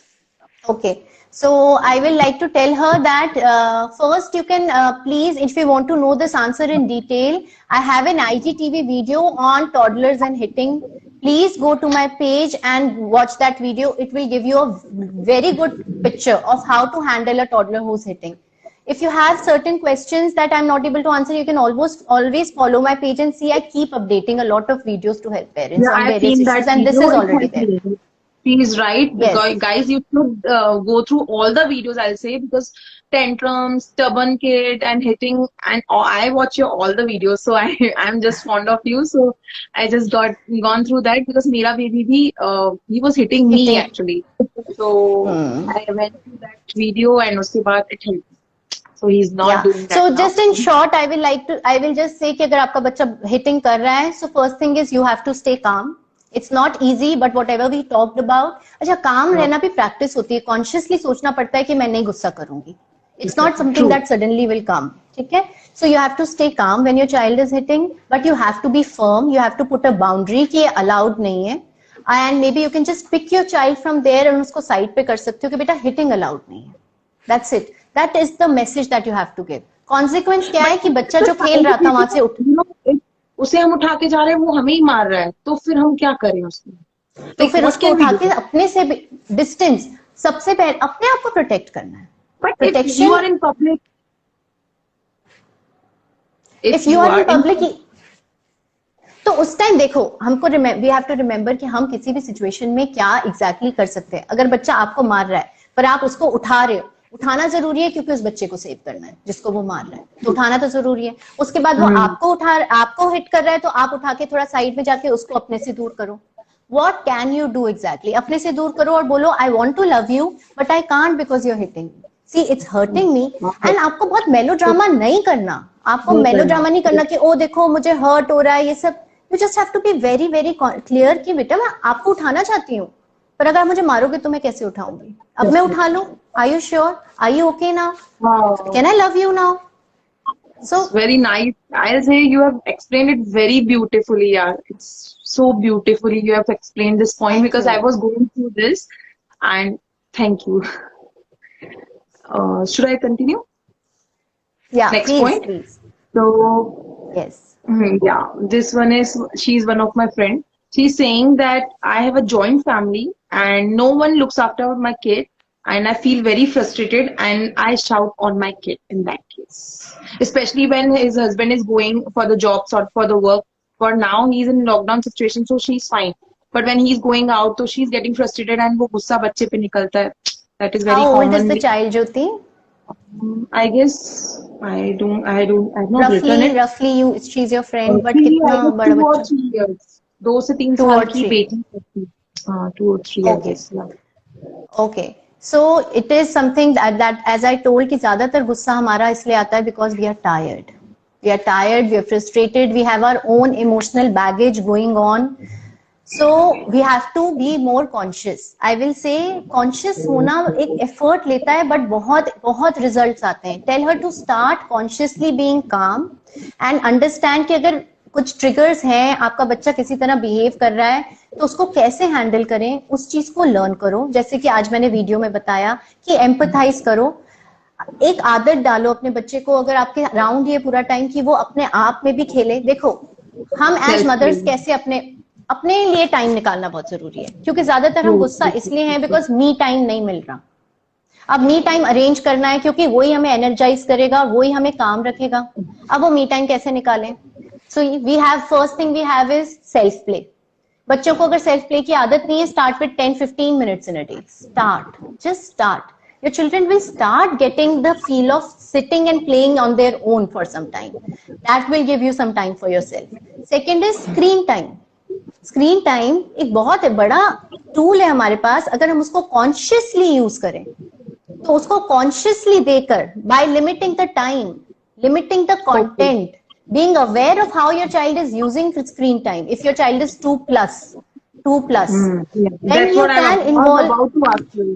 Okay. So I will like to tell her that first you can please, if you want to know this answer in detail, I have an IGTV video on toddlers and hitting. Please go to my page and watch that video. It will give you a very good picture of how to handle a toddler who's hitting. If you have certain questions that I'm not able to answer, you can always follow my page and see I keep updating a lot of videos to help parents on various issues, and this is already there. She is right. Yes. Because guys, you should go through all the videos, I'll say, because tantrums, stubborn kid and hitting, and I watch your all the videos, so I'm just fond of you. So I just gone through that because Mera baby bhi, he was hitting me actually. So I went through that video and uske baad it helped. So he's not doing that. So now. just in short, I will just say कि अगर आपका बच्चा hitting कर रहा है, so first thing is you have to stay calm. It's not easy, but whatever we talked about, अच्छा calm रहना भी practice होती है. Consciously सोचना पड़ता है कि मैं नहीं गुस्सा करूंगी. It's not something that suddenly will come. ठीक है? So you have to stay calm when your child is hitting, but you have to be firm. You have to put a boundary कि ये allowed नहीं है. And maybe you can just pick your child from there and उसको side पे कर सकते हो कि बेटा hitting allowed नहीं है. That's it. That is the message that you have to give. Consequence क्या है कि बच्चा जो खेल रहा था वहां से उसे हम उठा के जा रहे हैं, वो हमें ही मार रहा है, तो फिर हम क्या करें उसको? तो फिर उसको उठा के अपने से डिस्टेंस, सबसे पहले अपने आप को प्रोटेक्ट करना है. Protection. You are in public. If you are in public, तो उस टाइम देखो हमको we have to remember कि हम किसी भी सिचुएशन में क्या एग्जैक्टली कर सकते हैं. अगर बच्चा आपको मार रहा है पर आप उसको उठा रहे हो, उठाना जरूरी है क्योंकि उस बच्चे को सेव करना है जिसको वो मार रहा है, तो उठाना तो जरूरी है. उसके बाद वो आपको हिट कर रहा है तो आप उठा के थोड़ा साइड में जाके उसको अपने से दूर करो. What can you do exactly? अपने से दूर करो और बोलो I want to love you but I can't because you're hitting me. See it's hurting me. And आपको बहुत मेलोड्रामा नहीं करना, आपको मेलोड्रामा नहीं करना कि ओ देखो मुझे हर्ट हो रहा है ये सब। You just have to be very very clear कि बेटा मैं आपको उठाना चाहती हूँ, पर अगर आप मुझे मारोगे तो मैं कैसे उठाऊंगी? अब मैं उठा लूं, are you sure, are you okay now, can I love you now? So it's very nice. I'll say you have explained it very beautifully. Yeah, it's so beautifully you have explained this point Thank because you. I was going through this, and thank you. Should I continue? Yeah, Next please, point. please. So Yes. yeah, this one is she's one of my friend. She's saying that I have a joint family and no one looks after my kid, and I feel very frustrated and I shout on my kid in that case. Especially when his husband is going for the jobs or for the work. For now, he's in lockdown situation, so she's fine. But when he's going out, so she's getting frustrated and वो गुस्सा बच्चे पे निकलता है. That is very How old is common. the child, Jyoti? I guess I've not written it. Roughly you, she's your friend, but Three, कितना I guess बड़ा 2 or बच्चा? 3 years. 2 से 3 2 साल or की 3. बेटी थी. हाँ, 2 or 3 I Okay. guess. Yeah. Okay. So it is something that as I told कि ज्यादातर गुस्सा हमारा इसलिए आता है because we are tired. We are tired, we are frustrated, we have our own emotional baggage going on. So we have to be more conscious. I will say conscious होना एक effort लेता है, but बहुत बहुत results आते हैं. Tell her to start consciously being calm and understand कि अगर कुछ triggers हैं, आपका बच्चा किसी तरह behave कर रहा है, तो उसको कैसे handle करें, उस चीज को learn करो. जैसे कि आज मैंने वीडियो में बताया कि empathize करो. एक आदत डालो अपने बच्चे को, अगर आपके अराउंड ये पूरा टाइम कि वो अपने आप में भी खेले. देखो हम एज मदर्स कैसे अपने लिए टाइम निकालना बहुत जरूरी है, क्योंकि ज्यादातर हम गुस्सा इसलिए हैं बिकॉज मी टाइम नहीं मिल रहा. अब मी टाइम अरेंज करना है क्योंकि वही हमें एनर्जाइज करेगा, वही हमें काम रखेगा. अब वो मी टाइम कैसे निकालें? So we have first thing we have is self play. बच्चों को अगर सेल्फ प्ले की आदत नहीं है, start with 10-15 minutes in a day. Just start. Your children will start getting the feel of sitting and playing on their own for some time. That will give you some time for yourself. Second is screen time. Screen time एक बहुत बड़ा टूल है हमारे पास. अगर हम उसको कॉन्शियसली यूज करें, तो उसको कॉन्शियसली देकर, by limiting the time, limiting the content, being aware of how your child is using screen time. If your child is 2+, Yeah. then That's you what I can was involve. about to ask you.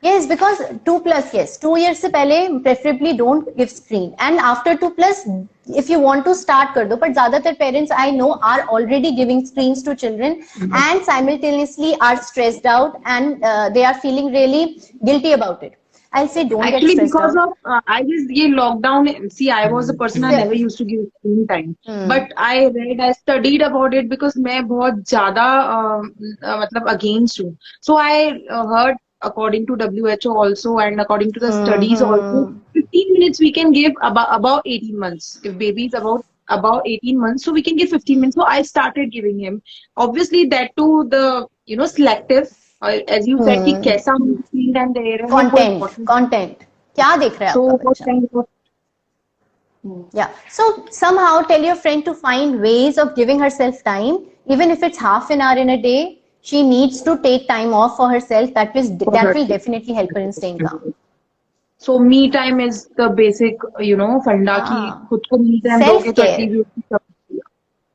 Yes, because 2+, yes, 2 years से पहले preferably don't give screen, and after 2+, if you want to start कर दो. but ज़्यादातर parents I know are already giving screens to children and simultaneously are stressed out and they are feeling really guilty about it. I'll say don't Actually, get stressed because out. of I guess ये lockdown. See, I was a person I never used to give screen time, but I studied about it because मैं बहुत ज़्यादा मतलब against हूँ. So I heard according to WHO also and according to the studies also, 15 minutes we can give about 18 months. If baby is about 18 months, so we can give 15 minutes. So I started giving him. Obviously, that too the selective. As you said कि कैसा screen time दे रहे हैं. Content क्या देख रहा है So आपका what बच्चा? kind of Yeah. So somehow tell your friend to find ways of giving herself time, even if it's half an hour in a day. She needs to take time off for herself. That will definitely help her in staying calm. So me time is the basic, फंडा की खुद को me time दोगे तो at least.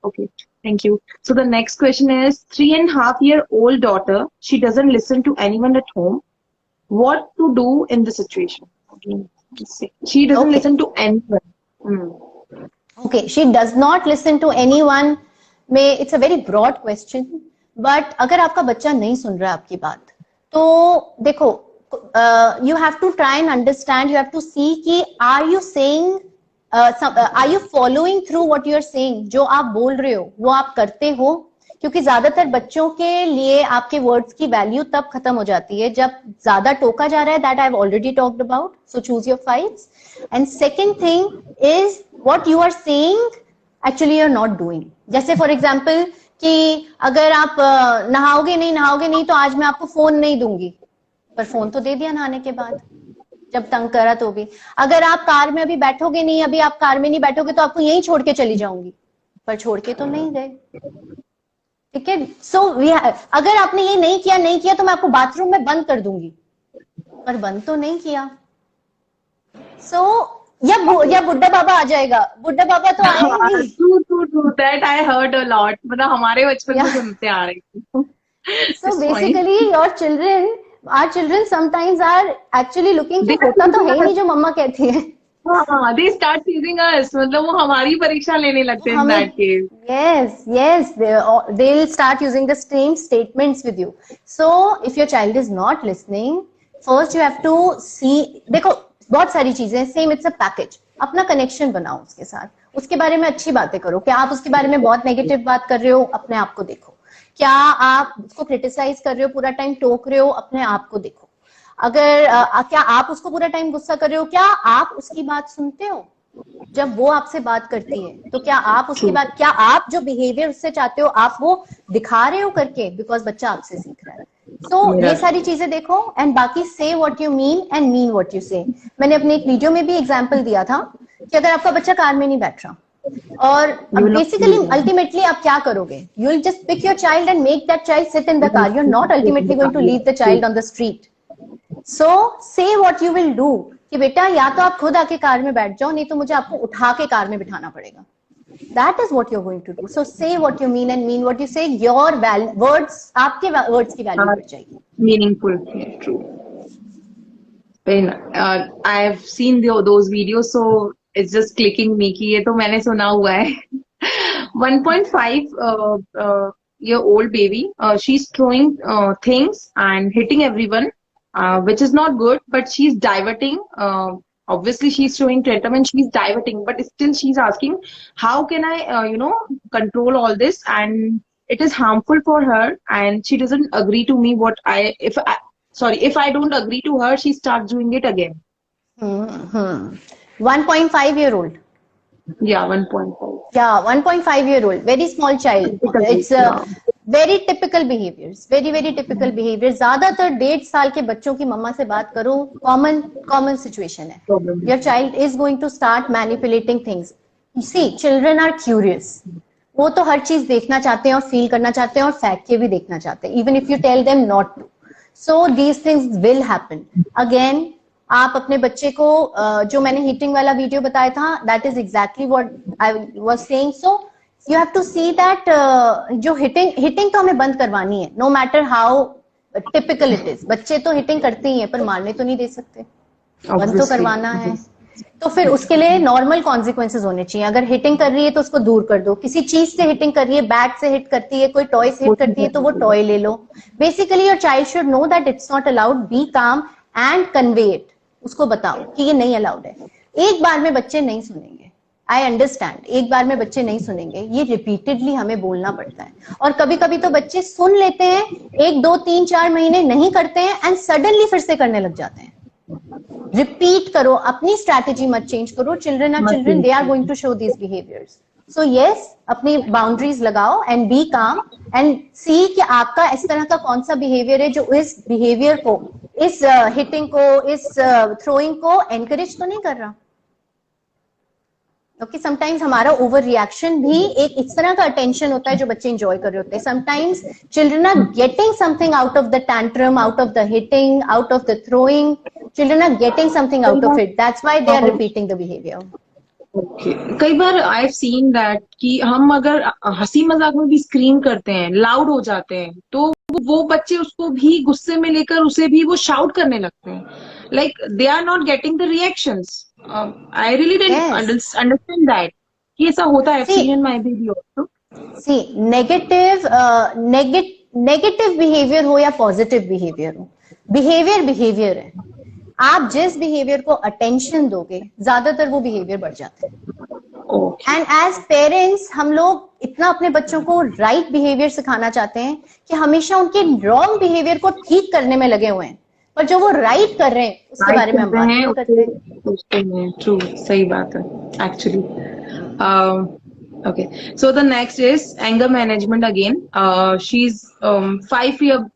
Okay, thank you. So the next question is 3.5-year-old daughter. She doesn't listen to anyone at home. What to do in the situation? Okay. She doesn't listen to anyone. Okay, she does not listen to anyone. It's a very broad question. But अगर आपका बच्चा नहीं सुन रहा है आपकी बात, तो देखो, you have to try and understand, you have to see कि are you saying, are you following through what you are saying? जो आप बोल रहे हो वो आप करते हो? क्योंकि ज्यादातर बच्चों के लिए आपके वर्ड्स की वैल्यू तब खत्म हो जाती है जब ज्यादा टोका जा रहा है. That I have already talked about. So choose your fights. And second thing is what you are saying actually you are not doing. जैसे फॉर एग्जांपल कि अगर आप नहाओगे नहीं तो आज मैं आपको फोन नहीं दूंगी, पर फोन तो दे दिया नहाने के बाद जब तंग करा तो भी. अगर आप कार में अभी बैठोगे नहीं, अभी आप कार में नहीं बैठोगे तो आपको यहीं छोड़ के चली जाऊंगी, पर छोड़ के तो नहीं गए. ठीक है. सो अगर आपने ये नहीं किया तो मैं आपको बाथरूम में बंद कर दूंगी. पर बंद तो नहीं किया। सो या बुड्ढा बाबा आ जाएगा, बुड्ढा बाबा तो आएगा नहीं। True. That I heard a lot. मतलब हमारे बचपन में सुनते आ रही थी। So basically your children, our children sometimes are actually looking कि होता तो है ही नहीं जो मम्मा कहती है। हाँ, they start teasing us. मतलब वो हमारी परीक्षा लेने लगते हैं in that case. Yes, they'll start using the same statements with you. So if your child is not listening, first you have to see, देखो बहुत सारी चीजें, सेम इट्स अ पैकेज। अपना कनेक्शन बनाओ उसके साथ, उसके बारे में अच्छी बातें करो। क्या आप उसके बारे में बहुत नेगेटिव बात कर रहे हो, अपने आप को देखो। क्या आप उसको क्रिटिसाइज कर रहे हो, पूरा टाइम टोक रहे हो, अपने आप को देखो। अगर क्या आप उसको पूरा टाइम गुस्सा कर रहे हो, क्या आप उसकी बात सुनते हो? जब वो आपसे बात करती है तो क्या आप उसकी बात, क्या आप जो बिहेवियर उससे चाहते हो आप वो दिखा रहे हो करके, बिकॉज बच्चा आपसे सीख रहा है। तो ये सारी चीजें देखो एंड बाकी से what you mean and mean what you से। मैंने अपने एक वीडियो में भी एग्जांपल दिया था कि अगर आपका बच्चा कार में नहीं बैठ रहा और बेसिकली अल्टीमेटली आप क्या करोगे, you will just pick your child and make that child sit in the car, you are not ultimately going to leave the child on the street. So say what you will do कि बेटा या तो आप खुद आके कार में बैठ जाओ, नहीं तो मुझे आपको उठा के कार में बिठाना पड़ेगा। That is what you're going to do. So say what you mean and mean what you say. Your words, आपके words की value बढ़ जाएगी। Meaningful, yeah, true. Very nice. I have seen those videos, so it's just clicking me कि ये तो मैंने सुना हुआ है। 1.5 year old baby, she's throwing things and hitting everyone, which is not good, but she's diverting. Obviously she's showing tension and she's diverting, but still she's asking, how can I, control all this? And it is harmful for her, and she doesn't agree to me. If I don't agree to her, she starts doing it again. 1.5 year old. Yeah, 1.5. Yeah, 1.5 year old, very small child. It's very typical behaviors, very typical behaviors. ज्यादातर 1.5 साल के बच्चों की मम्मा से बात करो, common situation है। Your child is going to start manipulating things. You see, children are curious. वो तो हर चीज देखना चाहते हैं और फील करना चाहते हैं और फैक्ट के भी देखना चाहते हैं, even if you tell them not to. So these things will happen. Again, आप अपने बच्चे को जो मैंने हीटिंग वाला वीडियो बताया था, that is exactly what I was saying. So you have to see that जो हिटिंग तो हमें बंद करवानी है, no matter how typical it is. बच्चे तो हिटिंग करते ही हैं पर मारने तो नहीं दे सकते, बंद तो करवाना है। तो फिर उसके लिए नॉर्मल कॉन्सिक्वेंसेज होने चाहिए। अगर हिटिंग कर रही है तो उसको दूर कर दो, किसी चीज से हिटिंग कर रही है, बैट से हिट करती है, कोई टॉय से हिट करती है तो वो टॉय ले लो। Basically your child should know that it's not allowed, be calm and convey it. उसको बताओ कि ये नहीं अलाउड है। एक बार में बच्चे नहीं सुनेंगे, आई अंडरस्टैंड, एक बार में बच्चे नहीं सुनेंगे, ये रिपीटेडली हमें बोलना पड़ता है। और कभी कभी तो बच्चे सुन लेते हैं, 1, 2, 3, 4 महीने नहीं करते हैं एंड सडनली फिर से करने लग जाते हैं। रिपीट करो, अपनी स्ट्रैटेजी मत चेंज करो। Children are children, they are going to show these behaviours. So yes, अपनी बाउंड्रीज लगाओ and be calm and see कि आपका इस तरह का कौन सा बिहेवियर है जो इस बिहेवियर को, इस हिटिंग को, इस थ्रोइंग को एनकरेज तो नहीं कर रहा। क्योंकि समटाइम्स हमारा ओवर रिएक्शन भी एक इस तरह का अटेंशन होता है जो बच्चे एंजॉय कर रहे होते हैं। Sometimes children are getting something out of the tantrum, out of the hitting, out of the throwing. Children are getting something out of it, that's why they are repeating the behaviour. Okay, कई बार आई हैव सीन दैट कि हम अगर हंसी मजाक में भी स्क्रीम करते हैं, लाउड हो जाते हैं, तो वो बच्चे उसको भी गुस्से में लेकर उसे भी वो शाउट करने लगते हैं, like they are not getting the reactions. I really didn't understand that कि ऐसा होता है। Seen in my baby also. See, negative behaviour हो या पॉजिटिव बिहेवियर हो, बिहेवियर है। आप जिस बिहेवियर को अटेंशन दोगे ज्यादातर वो बिहेवियर बढ़ जाते हैं। एंड एज पेरेंट्स हम लोग इतना अपने बच्चों को राइट बिहेवियर सिखाना चाहते हैं कि हमेशा उनके रॉन्ग बिहेवियर को ठीक करने में लगे हुए हैं, पर जो वो राइट कर रहे हैं उसके बारे में हम बात नहीं करते। ट्रू, सही बात है actually. Okay, so the next is anger management again. She's 5-year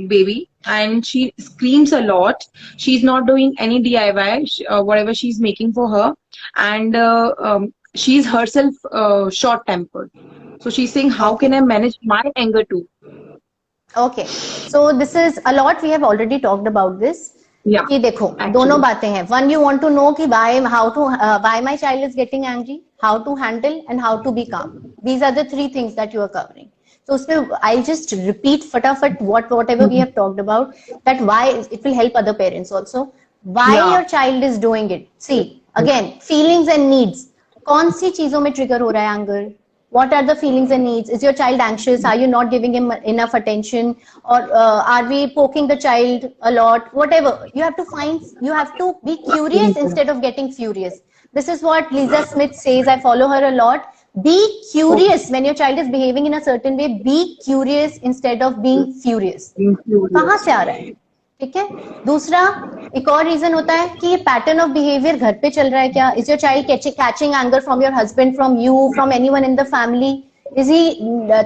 baby and she screams a lot. She's not doing any DIY, whatever she's making for her, and she's herself short-tempered. So she's saying, how can I manage my anger too? Okay, so this is a lot. We have already talked about this. Yeah, कि देखो actually. दोनों बातें हैं. One you want to know कि why my child is getting angry, how to handle and how to be calm. These are the three things that you are covering. So उसमें I'll just repeat फटाफट whatever we have talked about, that why it will help other parents also. Why Yeah. your child is doing it. See, again, feelings and needs. कौन सी चीजों में trigger हो रहा है anger? What are the feelings and needs? Is your child anxious? Are you not giving him enough attention? Or are we poking the child a lot? Whatever. You have to be curious instead of getting furious. This is what Lisa Smith says. I follow her a lot. Be curious when your child is behaving in a certain way. Be curious instead of being furious. कहाँ से आ रहा है? ठीक है. दूसरा एक और रीजन होता है कि ये पैटर्न ऑफ बिहेवियर घर पे चल रहा है क्या. Is your child catching anger from your husband, from you, from anyone in the family. Is he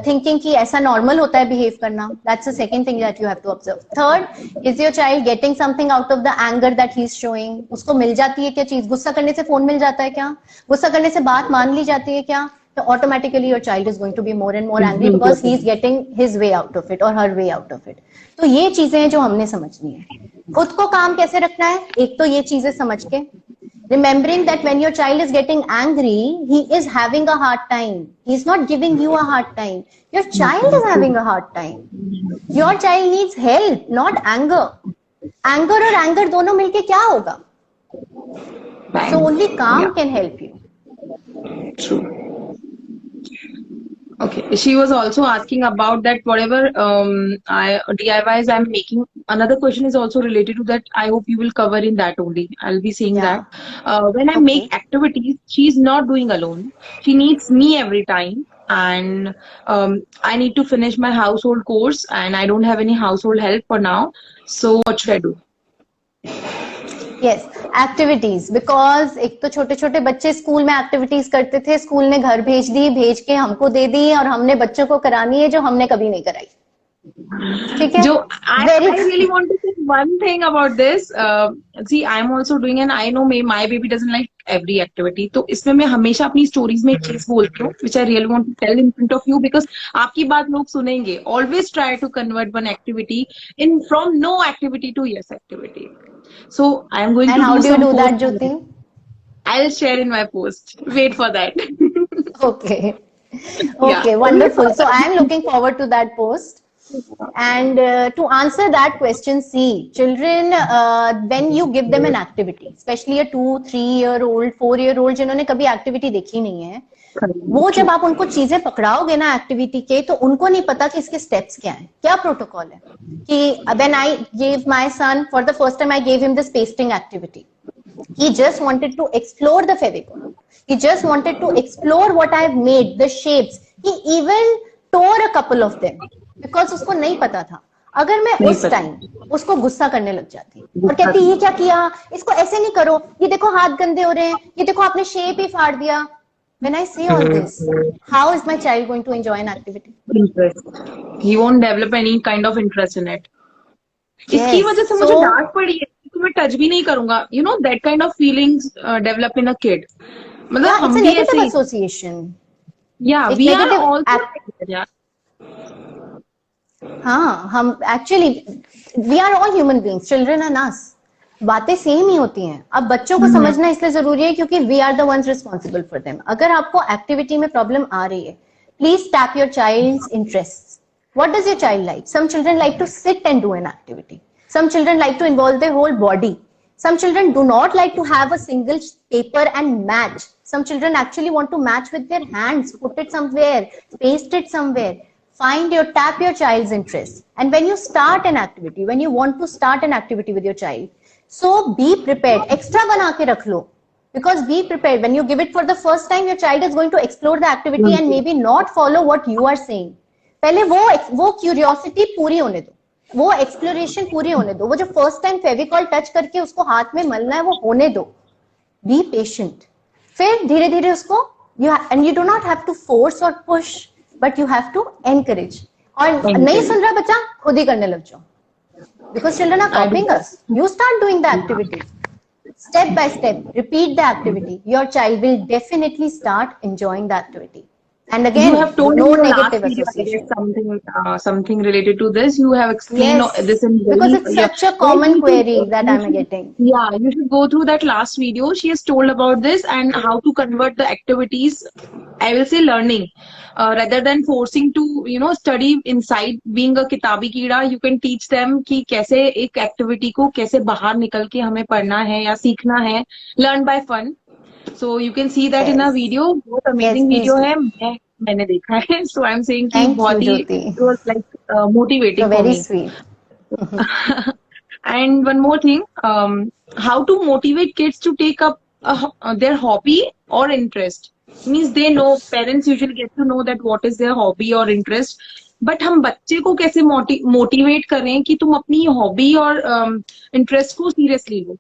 thinking कि ऐसा नॉर्मल होता है बिहेव करना. That's the second thing that you have to observe. Third, is your child getting something out of the anger that he is showing. उसको मिल जाती है क्या चीज. गुस्सा करने से फोन मिल जाता है क्या. गुस्सा करने से बात मान ली जाती है क्या. तो automatically your child is going to be more and more angry because he is getting his way out of it or her way out of it. तो ये चीजें हैं जो हमने समझनी है. खुद को काम कैसे रखना है. एक तो ये चीजें समझ के, remembering that when your child is getting angry, he is having a hard time. He is not giving you a hard time. Your child is having a hard time. Your child needs help, not anger. Anger और anger दोनों मिलके क्या होगा. So only calm can help you. True. Okay, she was also asking about that whatever DIYs I'm making. Another question is also related to that. I hope you will cover in that only. I'll be saying Yeah. that when I make activities, she's not doing alone. She needs me every time, and I need to finish my household course, and I don't have any household help for now. So what should I do? Yes, activities. Because एक तो छोटे छोटे बच्चे स्कूल में एक्टिविटीज करते थे, स्कूल ने घर भेज दी, भेज के हमको दे दी और हमने बच्चों को करानी है जो हमने कभी नहीं कराई. ठीक है. जो I really want to say one thing about this. See, I'm also doing, and I know my baby doesn't like every activity. तो इसमें मैं हमेशा अपनी स्टोरीज में एक चीज बोलती हूँ, which I really want to tell in front of you, because आपकी बात लोग सुनेंगे. Always try to convert one activity from no activity to yes activity. So I am going And to how do you some do that, post. Jyoti? I'll share in my post. Wait for that. Okay. Okay, wonderful. So I am looking forward to that post. And to answer that question, see, children, when you give them an activity, especially a 2-3-year-old, 4-year-old जिन्होंने कभी activity देखी नहीं है, वो जब आप उनको चीजें पकड़ाओगे ना एक्टिविटी के, तो उनको नहीं पता कि इसके स्टेप्स क्या हैं, क्या प्रोटोकॉल है. कि when I gave my son for the first time, I gave him this pasting activity. He just wanted to explore the Fevicol. He just wanted to explore what I've made, the shapes. He even tore a couple of them because उसको नहीं पता था. अगर मैं उस टाइम उसको गुस्सा करने लग जाती और कहती ये क्या किया, इसको ऐसे नहीं करो, ये देखो हाथ गंदे हो रहे हैं, ये देखो आपने शेप ही फाड़ दिया. When I say all this, how is my child going to enjoy an activity? Interest. He won't develop any kind of interest in it. इसकी वजह से मुझे डांट पड़ी है कि मैं टच भी नहीं करूंगा. You know that kind of feelings develop in a kid. मतलब हम भी ऐसे association. Yeah, we are also. हाँ, हम actually we are all human beings. Children and us. बातें सेम ही होती हैं. अब बच्चों को समझना इसलिए जरूरी है क्योंकि we are the ones responsible for them. अगर आपको एक्टिविटी में प्रॉब्लम आ रही है, please tap your child's interest. What does your child like? Some children like to sit and do an activity. Some children like to involve their whole body. Some children do not like to have a single paper and match. Some children actually want to match with their hands, put it somewhere, paste it somewhere. Tap your child's interest. And when you start an activity, when you want to start an activity with your child, so be prepared. Extra bana ke rakh lo. Because be prepared. When you give it for the first time, your child is going to explore the activity and maybe not follow what you are saying. पहले वो curiosity पूरी होने दो. वो एक्सप्लोरेशन पूरी होने दो. वो जो फर्स्ट टाइम फेविकॉल टच करके उसको हाथ में मलना है वो होने दो. Be patient. फिर धीरे धीरे उसको you do not have to force or push, but you have to encourage. और नहीं सुन रहा बच्चा, खुद ही करने लग जाओ. Because children are copying us. You start doing the activity. Step by step, repeat the activity. Your child will definitely start enjoying the activity. And You again, have told no in your last negative video, I guess, association. something related to this. You have explained this Yes, in because very, it's yeah. such a Like, common query that I'm getting. yeah, you should go through that last video. She has told about this and how to convert the activities, I will say learning, rather than forcing to, study inside. Being a kitabi कीड़ा, you can teach them कि कैसे एक activity को कैसे बाहर निकल के हमें पढ़ना है या सीखना है. Learn by fun. So you can see that in a Yes, video. बहुत yes, amazing please video do. है. मैंने देखा है. So I'm saying कि Thank you, बहुत ही Jyoti. it was like You're motivating for very me. sweet. And one more thing, how to motivate kids to take up their hobby or interest. Means they know, parents usually get to know that what is their hobby or interest. But हम बच्चे को कैसे मोटिवेट करें कि तुम अपनी हॉबी और इंटरेस्ट को seriously low.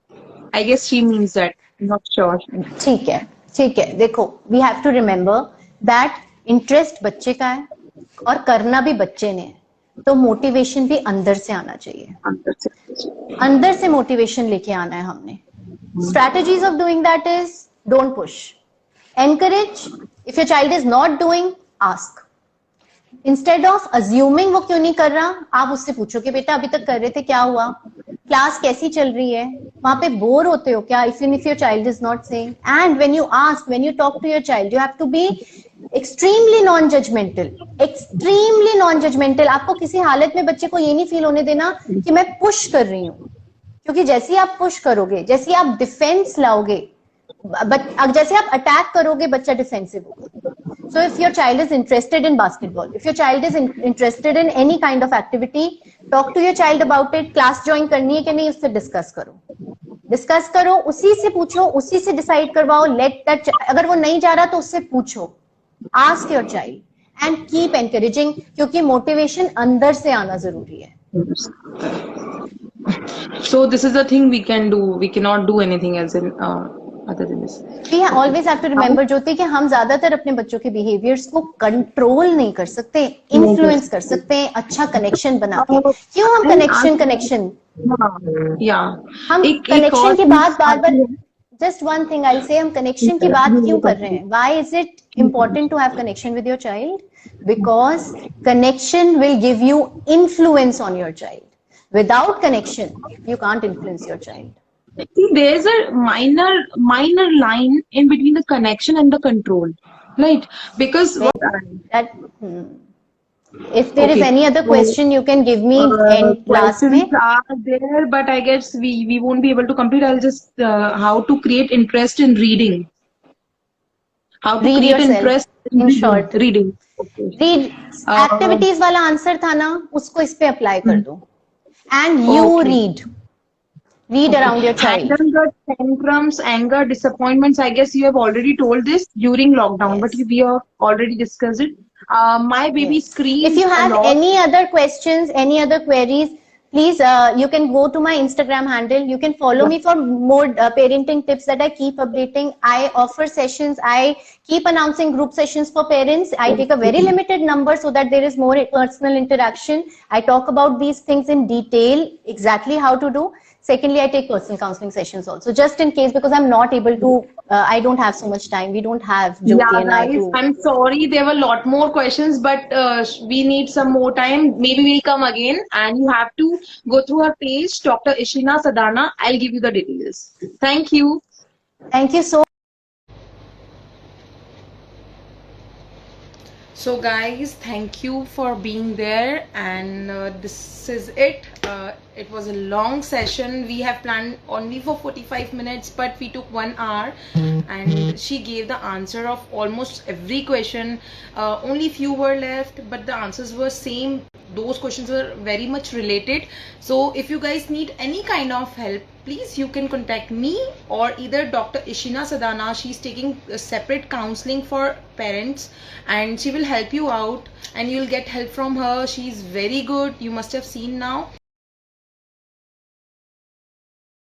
I guess she means that. Not sure. ठीक है, ठीक है. देखो, we have to remember that interest बच्चे का है और करना भी बच्चे ने है. तो मोटिवेशन भी अंदर से आना चाहिए. अंदर से मोटिवेशन लेके आना है हमने. Strategies of doing that is don't push. Encourage. If your child is not doing, ask. Instead of assuming वो क्यों नहीं कर रहा, आप उससे पूछो कि बेटा अभी तक कर रहे थे, क्या हुआ, क्लास कैसी चल रही है, वहां पे बोर होते हो क्या, if your child is not saying. And when you ask, when you talk to your child, you have to be extremely non judgemental. Extremely non judgemental. आपको किसी हालत में बच्चे को ये नहीं फील होने देना कि मैं पुश कर रही हूँ, क्योंकि जैसे ही आप पुश करोगे, जैसे ही आप डिफेंस लाओगे, जैसे आप अटैक करोगे, बच्चा डिफेंसिव होगा. So if your child is interested in basketball, if your child is interested in any kind of activity, talk to your child about it. Class join करनी है कि नहीं, उससे डिस्कस करो, उसी से पूछो, उसी से डिसाइड करवाओ. लेट दैट, अगर वो नहीं जा रहा तो उससे पूछो. Ask your child and keep encouraging, क्योंकि मोटिवेशन अंदर से आना जरूरी है. So this is the thing we can do. We cannot do anything else in other than this. We always have to remember, ज्योति, कि हम ज्यादातर अपने बच्चों के बिहेवियर्स को कंट्रोल नहीं कर सकते, इन्फ्लुएंस कर सकते हैं अच्छा कनेक्शन बना के. क्यों हम कनेक्शन हम कनेक्शन की बात बार बार, जस्ट वन थिंग आई से, हम कनेक्शन की बात क्यों कर रहे हैं? Why is it important to have connection with your child? Because connection will give you influence on your child. Without connection, you can't influence your child. See, there's a minor line in between the connection and the control, right? Because if there is any other question, you can give me end class questions are there, but I guess we won't be able to complete. I'll just how to create interest in reading. How to read create yourself, interest in short. reading. Okay. Read. Activities वाला आंसर था ना, उसको इस पे अप्लाई कर दो. And you read around your child. Anger, tantrums, anger, disappointments. I guess you have already told this during lockdown, but we have already discussed it. My baby screams. If you have any other questions, any other queries, please, you can go to my Instagram handle. You can follow me for more parenting tips that I keep updating. I offer sessions. I keep announcing group sessions for parents. I take a very limited number so that there is more personal interaction. I talk about these things in detail, exactly how to do. Secondly, I take personal counseling sessions also, just in case, because I'm not able to, I don't have so much time. We don't have Jyoti and I to. I'm sorry, there were a lot more questions, but we need some more time. Maybe we'll come again, and you have to go through her page, Dr. Ishina Sadana. I'll give you the details. Thank you. Thank you so much. So guys, thank you for being there, and this is it. It was a long session. We have planned only for 45 minutes, but we took 1 hour, and she gave the answer of almost every question. Only few were left, but the answers were same. Those questions were very much related. So if you guys need any kind of help, please you can contact me or either Dr. Ishina Sadana. She's taking a separate counseling for parents, and she will help you out, and you'll get help from her. She's very good. You must have seen now.